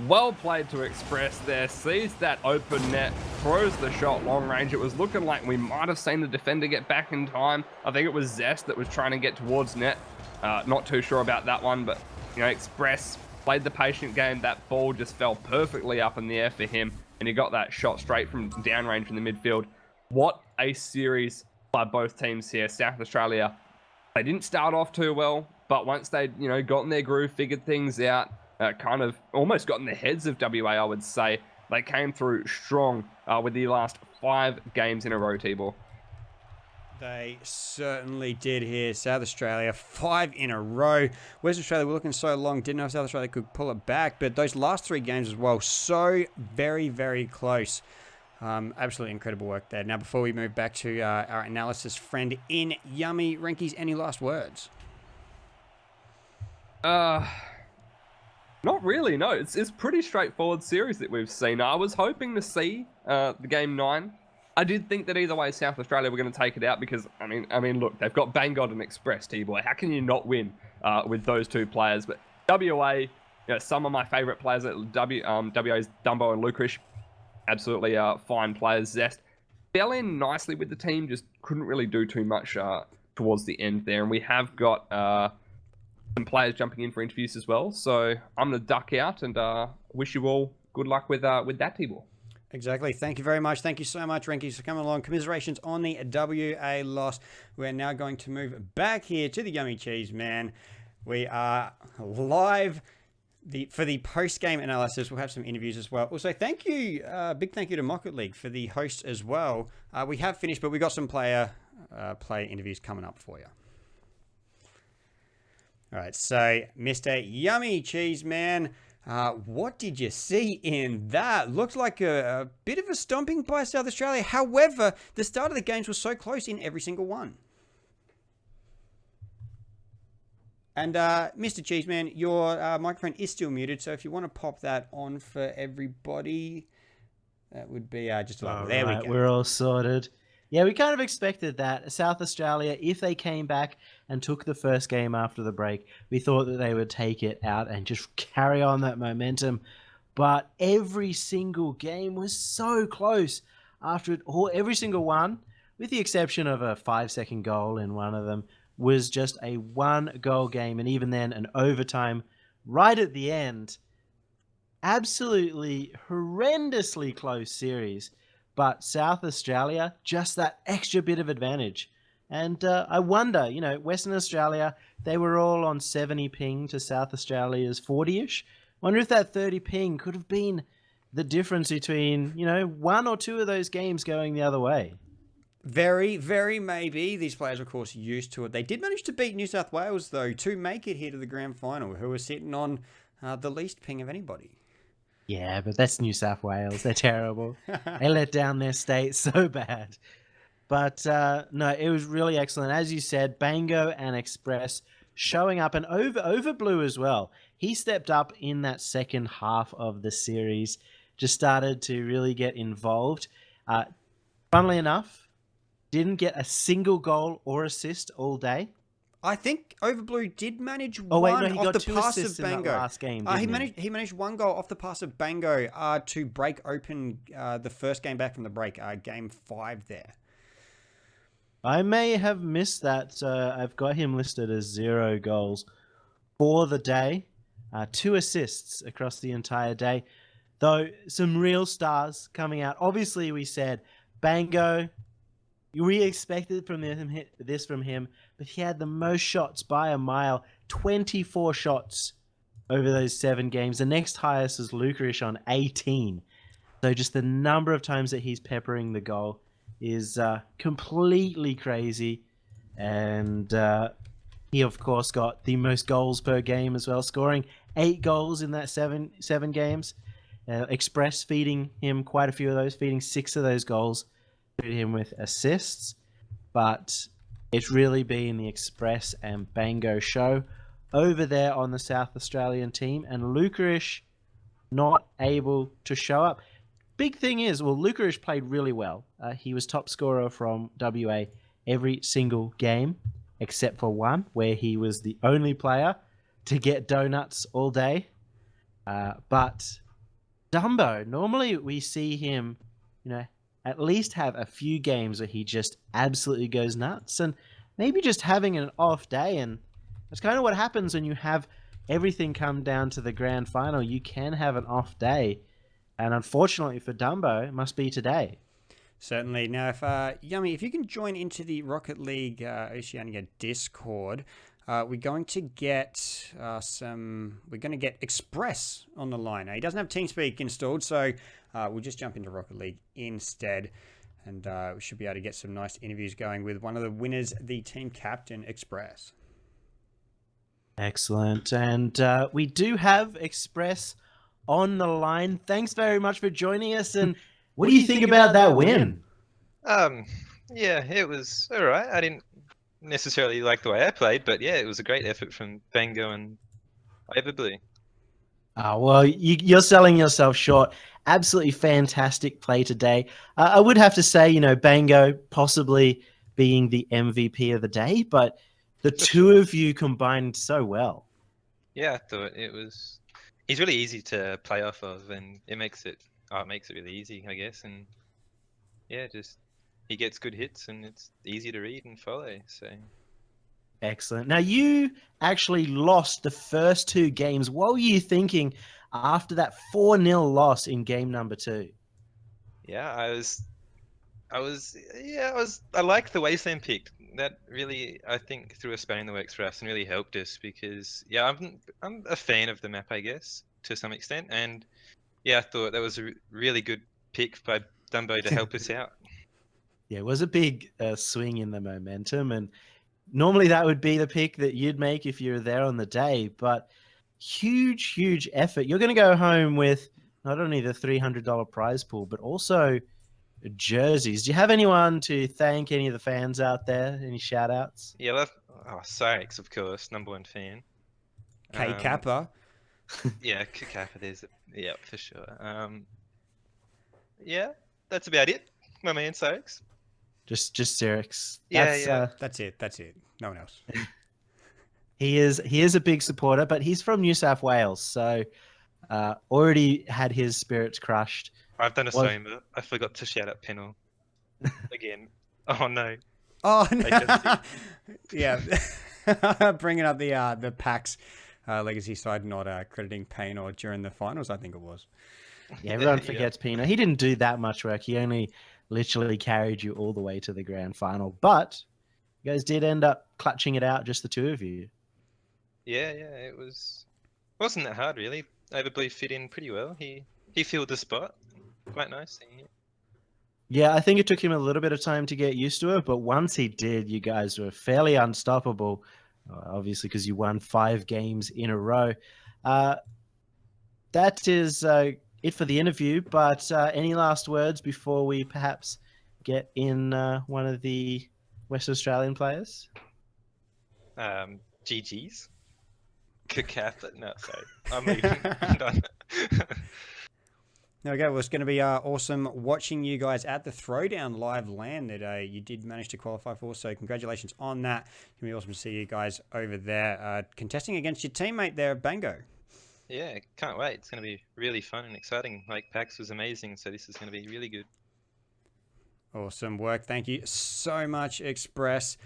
Well played to Express there. Sees that open net, throws the shot long range. It was looking like we might have seen the defender get back in time. I think it was Zest that was trying to get towards net. Not too sure about that one, but you know, Express played the patient game. That ball just fell perfectly up in the air for him, and he got that shot straight from downrange from the midfield. What a series by both teams here. South Australia, they didn't start off too well, but once they'd, you know, got in their groove, figured things out, kind of almost got in the heads of WA, I would say, they came through strong with the last 5 games in a row, T-Ball. They certainly did here. South Australia, 5 in a row. Western Australia were looking so long, didn't know if South Australia could pull it back, but those last 3 games as well, so very, very close. Absolutely incredible work there. Now, before we move back to our analysis friend in Yummy, Renke's, any last words? Not really, no. It's pretty straightforward series that we've seen. I was hoping to see the game 9. I did think that either way South Australia were going to take it out because, I mean, look, they've got Bangor and Express, T-Boy. How can you not win with those 2 players? But WA, you know, some of my favourite players at WA's Dumbo and Lucarish, absolutely fine players. Zest fell in nicely with the team, just couldn't really do too much towards the end there. And we have got some players jumping in for interviews as well. So I'm going to duck out and wish you all good luck with that, T-Ball. Exactly. Thank you very much. Thank you so much, Renke, for coming along. Commiserations on the WA loss. We're now going to move back here to the Yummy Cheese Man. We are live for the post-game analysis. We'll have some interviews as well. Also, thank you, big thank you to Mocket League for the host as well. We have finished, but we got some player interviews coming up for you. All right, so Mr. Yummy Cheese Man, what did you see in that? Looked like a bit of a stomping by South Australia. However, the start of the games was so close in every single one. And Mr. Cheeseman, your microphone is still muted, so if you want to pop that on for everybody, that would be just like, there we go. We're all sorted. Yeah, we kind of expected that. South Australia, if they came back and took the first game after the break, we thought that they would take it out and just carry on that momentum. But every single game was so close after it. Every single one, with the exception of a 5-second goal in one of them, was just a 1-goal game. And even then, an overtime right at the end. Absolutely horrendously close series. But South Australia, just that extra bit of advantage. And I wonder, you know, Western Australia, they were all on 70 ping to South Australia's 40-ish. Wonder if that 30 ping could have been the difference between, you know, 1 or 2 of those games going the other way. Very, very maybe. These players, of course, used to it. They did manage to beat New South Wales, though, to make it here to the grand final, who were sitting on the least ping of anybody. Yeah, but that's New South Wales. They're terrible. They let down their state so bad. But no, it was really excellent. As you said, Bango and Express showing up, and over Blue as well. He stepped up in that second half of the series, just started to really get involved. Funnily enough, didn't get a single goal or assist all day. I think Overblue did manage Oh wait, no, one he off got the 2 pass assists of in that Bango. last game. He managed one goal off the pass of Bango to break open the first game back from the break, game 5 there. I may have missed that. I've got him listed as 0 goals for the day, 2 assists across the entire day. Though some real stars coming out. Obviously, we said Bango. We expected this from him, but he had the most shots by a mile, 24 shots over those 7 games. The next highest was Lucarish on 18. So just the number of times that he's peppering the goal is completely crazy. And he, of course, got the most goals per game as well, scoring 8 goals in that seven games. Express feeding him quite a few of those, feeding 6 of those goals to him with assists. But it's really been the Express and Bango show over there on the South Australian team. And Lucarish not able to show up. Big thing is, well, Lucarish played really well. He was top scorer from WA every single game, except for one, where he was the only player to get donuts all day. But Dumbo, normally we see him, at least have a few games where he just absolutely goes nuts, and maybe just having an off day. And that's kind of what happens when you have everything come down to the grand final. You can have an off day. And unfortunately for Dumbo, it must be today. Certainly. Now, if Yummy, if you can join into the Rocket League Oceania Discord, we're going to get Express on the line. Now, he doesn't have TeamSpeak installed, so we'll just jump into Rocket League instead, and we should be able to get some nice interviews going with one of the winners, the team captain, Express. Excellent. And we do have Express on the line. Thanks very much for joining us. And what do you think about that win? Yeah, it was all right. I didn't necessarily like the way I played, but yeah, it was a great effort from Bango and Overblue. Well, you're selling yourself short. Absolutely fantastic play today. I would have to say, Bango possibly being the MVP of the day, but the two of you combined so well. Yeah, I thought he's really easy to play off of, and it makes it really easy, I guess. And yeah, just he gets good hits, and it's easy to read and follow. So excellent. Now, you actually lost the first 2 games. What were you thinking after that 4-0 loss in game number 2? Yeah, I liked the Wasteland pick. That really, I think, threw a spanner in the works for us and really helped us because, yeah, I'm a fan of the map, I guess, to some extent. And yeah, I thought that was a really good pick by Dumbo to help us out. Yeah, it was a big swing in the momentum, and normally that would be the pick that you'd make if you were there on the day, but huge effort. You're going to go home with not only the $300 prize pool, but also jerseys. Do you have anyone to thank, any of the fans out there? Any shout outs? Yeah, Cyrix, of course, #1 fan. K Kappa. Yeah, K Kappa, yeah, for sure. Yeah, that's about it. My man Cyrix. Just Cyrix. Yeah. That's it. No one else. He is a big supporter, but he's from New South Wales, so already had his spirits crushed. I've done a same, but I forgot to shout out Pennell again. Oh no. Oh no. Yeah. Bringing up the PAX legacy side, not crediting Payne during the finals, I think it was. Yeah, everyone forgets Pino. He didn't do that much work. He only literally carried you all the way to the grand final. But you guys did end up clutching it out, just the 2 of you. Yeah, it wasn't that hard really. Overblue fit in pretty well. He filled the spot quite nicely. Yeah, I think it took him a little bit of time to get used to it, but once he did, you guys were fairly unstoppable. Obviously, because you won 5 games in a row. Uh, that is it for the interview. But any last words before we perhaps get in one of the Western Australian players? GG's. Kakatha. No, sorry. I'm leaving. I'm done. There we go. Well, it's going to be awesome watching you guys at the Throwdown live LAN that you did manage to qualify for. So congratulations on that. It's going to be awesome to see you guys over there contesting against your teammate there, Bango. Yeah, can't wait. It's going to be really fun and exciting. Like, PAX was amazing, so this is going to be really good. Awesome work. Thank you so much, Express.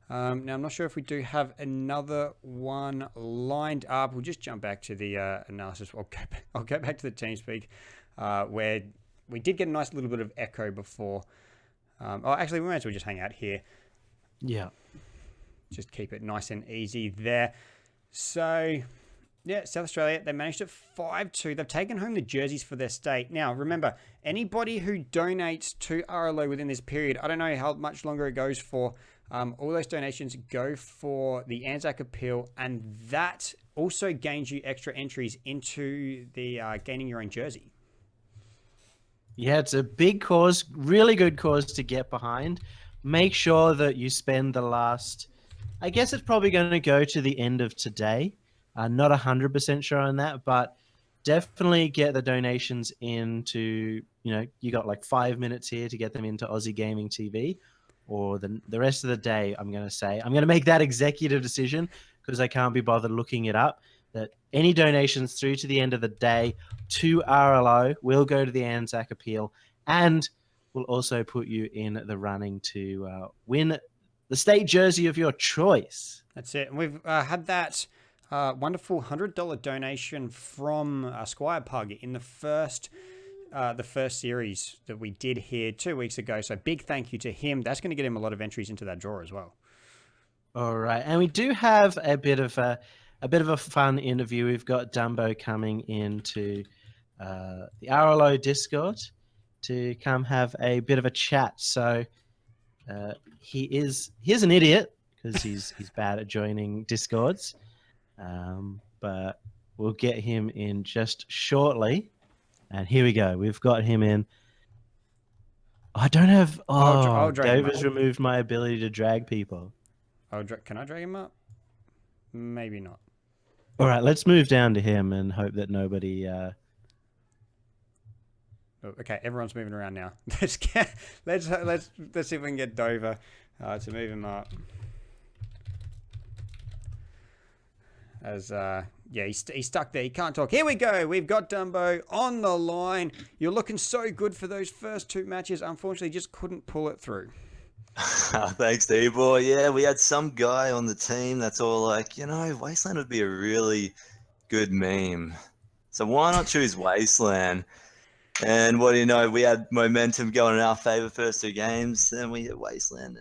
Now, I'm not sure if we do have another one lined up. We'll just jump back to the analysis. I'll go back to the TeamSpeak. Where we did get a nice little bit of echo before. Actually, we might as well just hang out here. Yeah. Just keep it nice and easy there. So, yeah, South Australia, they managed it 5-2. They've taken home the jerseys for their state. Now, remember, anybody who donates to RLO within this period, I don't know how much longer it goes for, all those donations go for the Anzac Appeal, and that also gains you extra entries into the gaining your own jersey. Yeah, it's a big cause, really good cause to get behind. Make sure that you spend the last, I guess it's probably going to go to the end of today. Not 100% sure on that, but definitely get the donations into, you got like 5 minutes here to get them into Aussie Gaming TV, or the rest of the day, I'm going to make that executive decision because I can't be bothered looking it up, that any donations through to the end of the day to RLO will go to the Anzac Appeal and will also put you in the running to win the state jersey of your choice. That's it. And we've had that wonderful $100 donation from Squire Pug in the first series that we did here 2 weeks ago. So big thank you to him. That's going to get him a lot of entries into that draw as well. All right. And we do have a bit of a fun interview. We've got Dumbo coming into the RLO Discord to come have a bit of a chat. So he's an idiot because he's bad at joining Discords. But we'll get him in just shortly. And here we go. We've got him in. I don't have. I'll drag him Dave has up. removed my ability to drag people. Can I drag him up? Maybe not. All right, let's move down to him and hope that nobody. Okay, everyone's moving around now. Let's see if we can get Dover to move him up. As he's stuck there. He can't talk. Here we go. We've got Dumbo on the line. You're looking so good for those first 2 matches. Unfortunately, just couldn't pull it through. Thanks, D-Boy. Yeah, we had some guy on the team that's all like, Wasteland would be a really good meme. So why not choose Wasteland? And what do you know? We had momentum going in our favor first 2 games. Then we hit Wasteland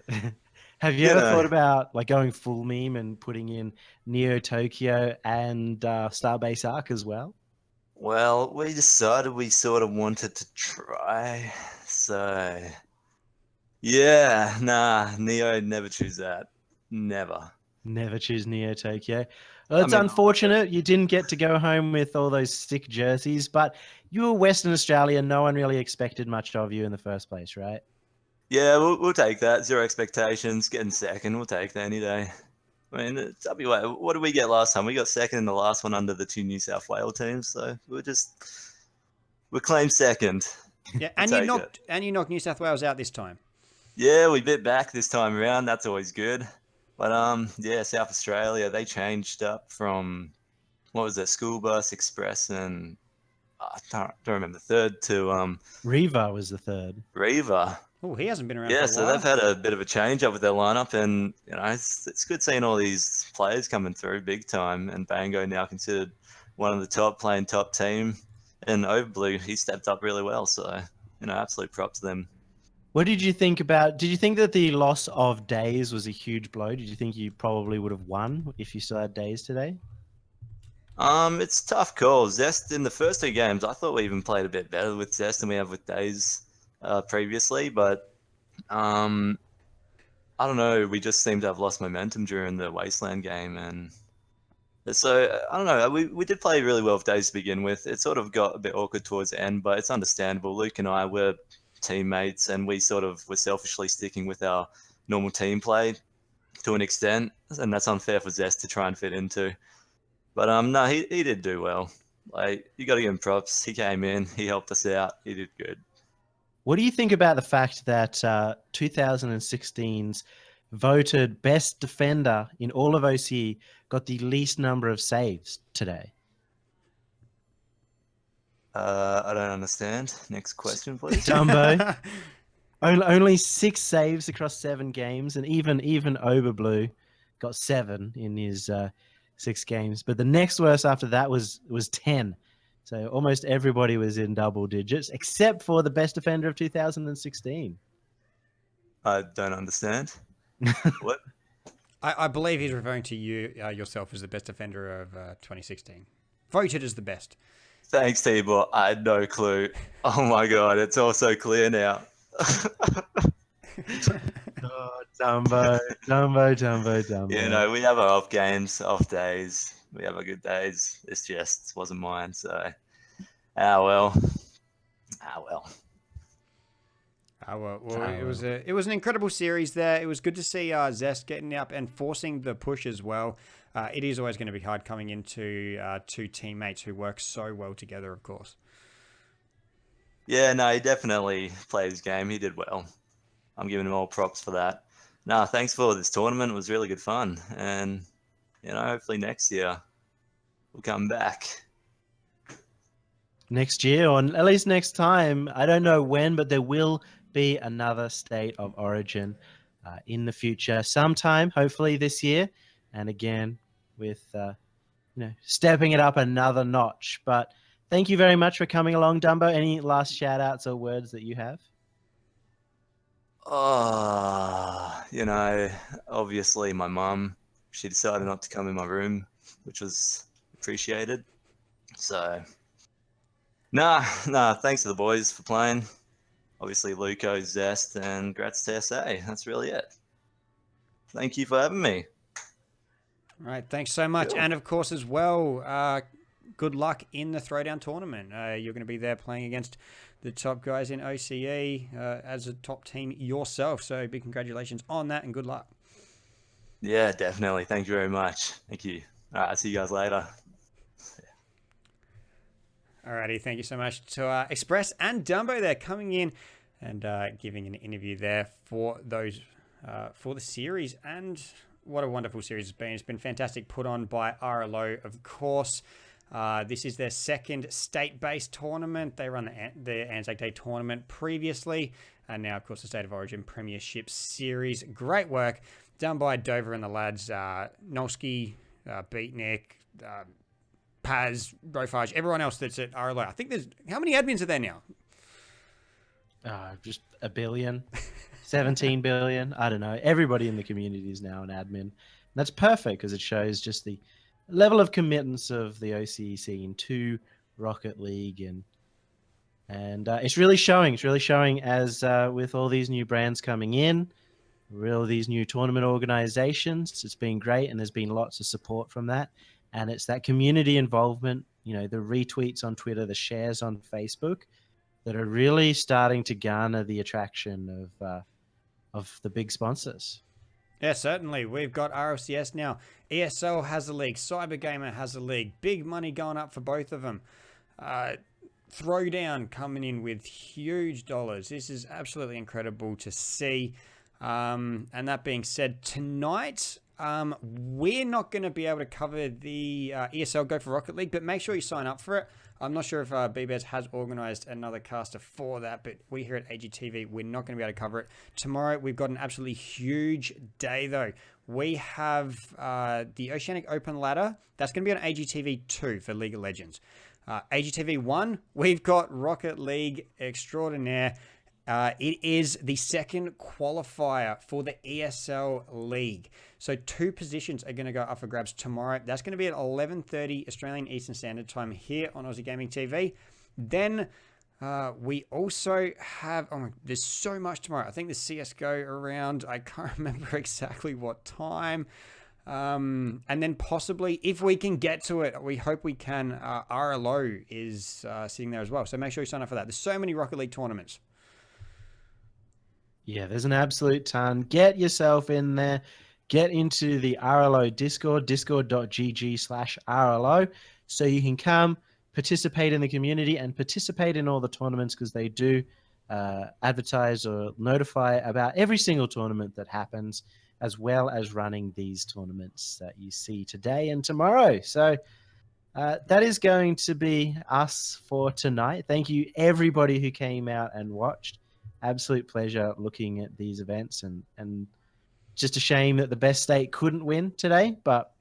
and Have you ever thought about like going full meme and putting in Neo Tokyo and Starbase Arc as well? Well, we decided we sort of wanted to try. So yeah, Neo, never choose that. Never choose Neo Tokyo. Well, it's unfortunate you didn't get to go home with all those sick jerseys, but you were Western Australia. No one really expected much of you in the first place, right? Yeah, we'll take that. 0 expectations, getting second. We'll take that any day. I mean, it's WA. What did we get last time? We got second in the last one under the 2 New South Wales teams. So we claimed second. Yeah, and you knocked New South Wales out this time. Yeah, we bit back this time around. That's always good. But South Australia, they changed up from what was it, School Bus, Express, and I don't remember the third to Reva was the third. Oh, he hasn't been around. Yeah, for a so while. they've had a bit of a change up with their lineup, and it's good seeing all these players coming through big time. And Bango now considered one of the top team, and Overblue, he stepped up really well. So absolute props to them. What did you think about? Did you think that the loss of Days was a huge blow? Did you think you probably would have won if you still had Days today? It's a tough call. Zest in the first two games, I thought we even played a bit better with Zest than we have with Days previously, but um, I don't know. We just seem to have lost momentum during the Wasteland game, and so I don't know. We did play really well with Days to begin with. It sort of got a bit awkward towards the end, but it's understandable. Luke and I were teammates, and we sort of were selfishly sticking with our normal team play to an extent, and that's unfair for Zest to try and fit into. But no, he did do well. Like, you got to give him props. He came in, he helped us out. He did good. What do you think about the fact that 2016's voted best defender in all of OCE got the least number of saves today? I don't understand. Next question, please. Dumbo. Only 6 saves across 7 games, and even Oberblue got 7 in his 6 games. But the next worst after that was 10. So almost everybody was in double digits, except for the best defender of 2016. I don't understand. What? I believe he's referring to you yourself as the best defender of 2016. Voted as the best. Thanks, T-Bot. I had no clue. Oh my god, it's all so clear now. Oh, Dumbo. You know, we have our off games, off days. We have our good days. This just wasn't mine, so well. Well. It was an incredible series there. It was good to see Zest getting up and forcing the push as well. It is always going to be hard coming into two teammates who work so well together, of course. Yeah, no, he definitely played his game. He did well. I'm giving him all props for that. No, thanks for this tournament. It was really good fun. And, hopefully next year we'll come back. Next year, or at least next time. I don't know when, but there will be another State of Origin in the future sometime, hopefully this year. And again, with stepping it up another notch. But thank you very much for coming along, Dumbo. Any last shout outs or words that you have? Obviously my mum, she decided not to come in my room, which was appreciated. So, thanks to the boys for playing. Obviously Luco, Zest, and Grats to SA. That's really it. Thank you for having me. All right, thanks so much. Cool. And of course as well, good luck in the Throwdown tournament. You're going to be there playing against the top guys in OCE as a top team yourself. So big congratulations on that and good luck. Yeah, definitely. Thank you very much. Thank you. All right, I'll see you guys later. Alrighty, thank you so much to Express and Dumbo there coming in and giving an interview there for those for the series. And what a wonderful series it's been. It's been fantastic, put on by RLO, of course. This is their second state-based tournament. They run the Anzac Day tournament previously, and now, of course, the State of Origin Premiership Series. Great work done by Dover and the lads, Nolsky, Beatnik, Paz, Rofage, everyone else that's at RLO. I think there's... How many admins are there now? Just a billion, 17 billion. I don't know. Everybody in the community is now an admin. And that's perfect because it shows just the level of commitments of the OCE scene to Rocket League. And it's really showing. It's really showing as with all these new brands coming in, all these new tournament organizations. It's been great, and there's been lots of support from that. And it's that community involvement, the retweets on Twitter, the shares on Facebook that are really starting to garner the attraction of the big sponsors. Yeah, certainly. We've got RLCS now. ESL has a league. Cybergamer has a league. Big money going up for both of them. Throwdown coming in with huge dollars. This is absolutely incredible to see. And that being said, tonight... we're not going to be able to cover the ESL Go for Rocket League, but make sure you sign up for it. I'm not sure if BBS has organised another caster for that, but we here at AGTV, we're not going to be able to cover it. Tomorrow, we've got an absolutely huge day, though. We have the Oceanic Open ladder. That's going to be on AGTV 2 for League of Legends. AGTV 1, we've got Rocket League Extraordinaire. It is the second qualifier for the ESL League. So 2 positions are going to go up for grabs tomorrow. That's going to be at 11:30 Australian Eastern Standard Time here on Aussie Gaming TV. Then we also have, there's so much tomorrow. I think the CSGO around, I can't remember exactly what time. And then possibly, if we can get to it, we hope we can, RLO is sitting there as well. So make sure you sign up for that. There's so many Rocket League tournaments. Yeah, there's an absolute ton. Get yourself in there. Get into the RLO Discord, discord.gg/RLO, so you can come participate in the community and participate in all the tournaments, because they do advertise or notify about every single tournament that happens, as well as running these tournaments that you see today and tomorrow. So that is going to be us for tonight. Thank you, everybody who came out and watched. Absolute pleasure looking at these events, and just a shame that the best state couldn't win today, but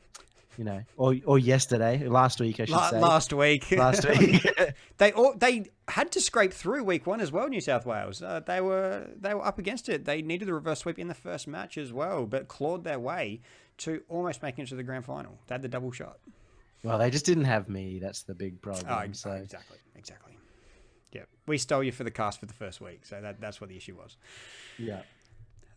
you know, or yesterday, last week, I should say. Last week. They had to scrape through week 1 as well, New South Wales. They were up against it. They needed the reverse sweep in the first match as well, but clawed their way to almost making it to the grand final. They had the double shot. Well, they just didn't have me. That's the big problem. Exactly. Yeah, we stole you for the cast for the first week, so that's what the issue was. Yeah.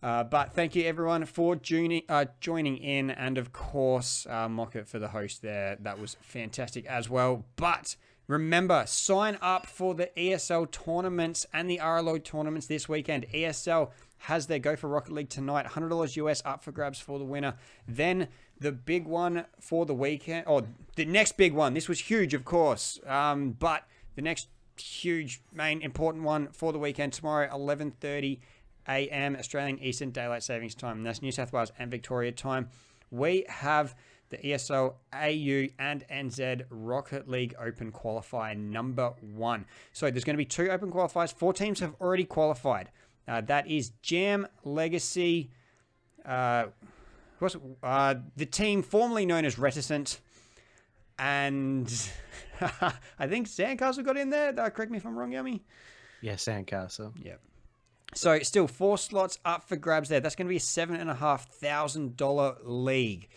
But thank you, everyone, for joining in. And, of course, Mockett for the host there. That was fantastic as well. But remember, sign up for the ESL tournaments and the RLO tournaments this weekend. ESL has their Go for Rocket League tonight. $100 US up for grabs for the winner. Then the big one for the weekend, or the next big one. This was huge, of course. But the next huge, main, important one for the weekend tomorrow, 11:30 a.m. Australian Eastern Daylight Savings Time. That's New South Wales and Victoria time. We have the ESL AU and NZ Rocket League Open Qualifier number 1. So there's going to be 2 open qualifiers. 4 teams have already qualified. That is Jam, Legacy, the team formerly known as Reticent, and I think Sandcastle got in there. Correct me if I'm wrong, Yummy. Yeah, Sandcastle. Yeah. So still 4 slots up for grabs there. That's going to be a $7,500 league.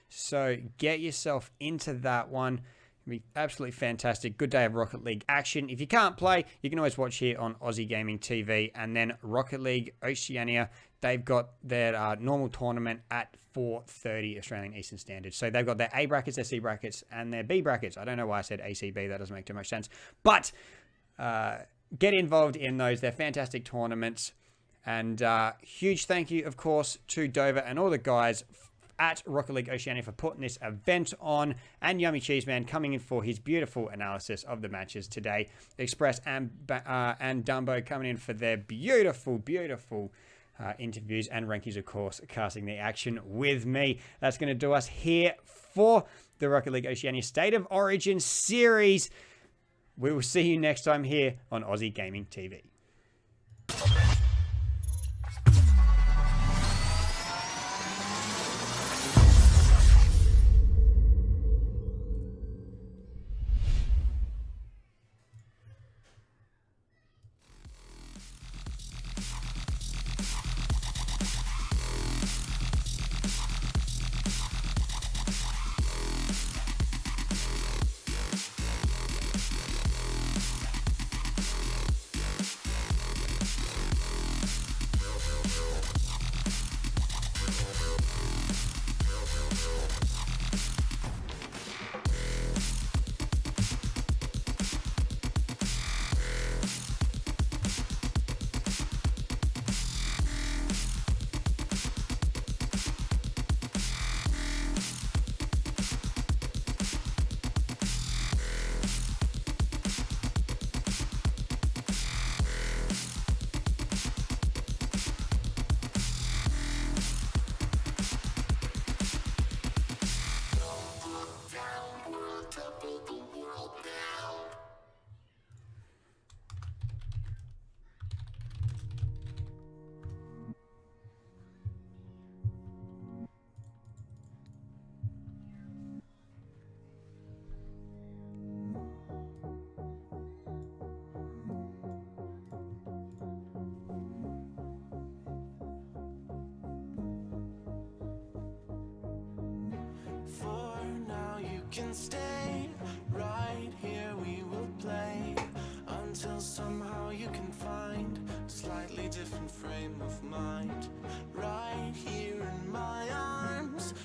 So get yourself into that one. It'll be absolutely fantastic. Good day of Rocket League action. If you can't play, you can always watch here on Aussie Gaming TV. And then Rocket League Oceania, they've got their normal tournament at 4:30 Australian Eastern Standard. So they've got their A brackets, their C brackets, and their B brackets. I don't know why I said ACB. That doesn't make too much sense. But get involved in those. They're fantastic tournaments. And huge thank you, of course, to Dover and all the guys at Rocket League Oceania for putting this event on, and Yummy Cheeseman coming in for his beautiful analysis of the matches today. Express and Dumbo coming in for their beautiful interviews, and Rankies, of course, casting the action with me. That's going to do us here for the Rocket League Oceania State of Origin series. We will see you next time here on Aussie Gaming TV. can stay right here, we will play until somehow you can find a slightly different frame of mind. Right here in my arms,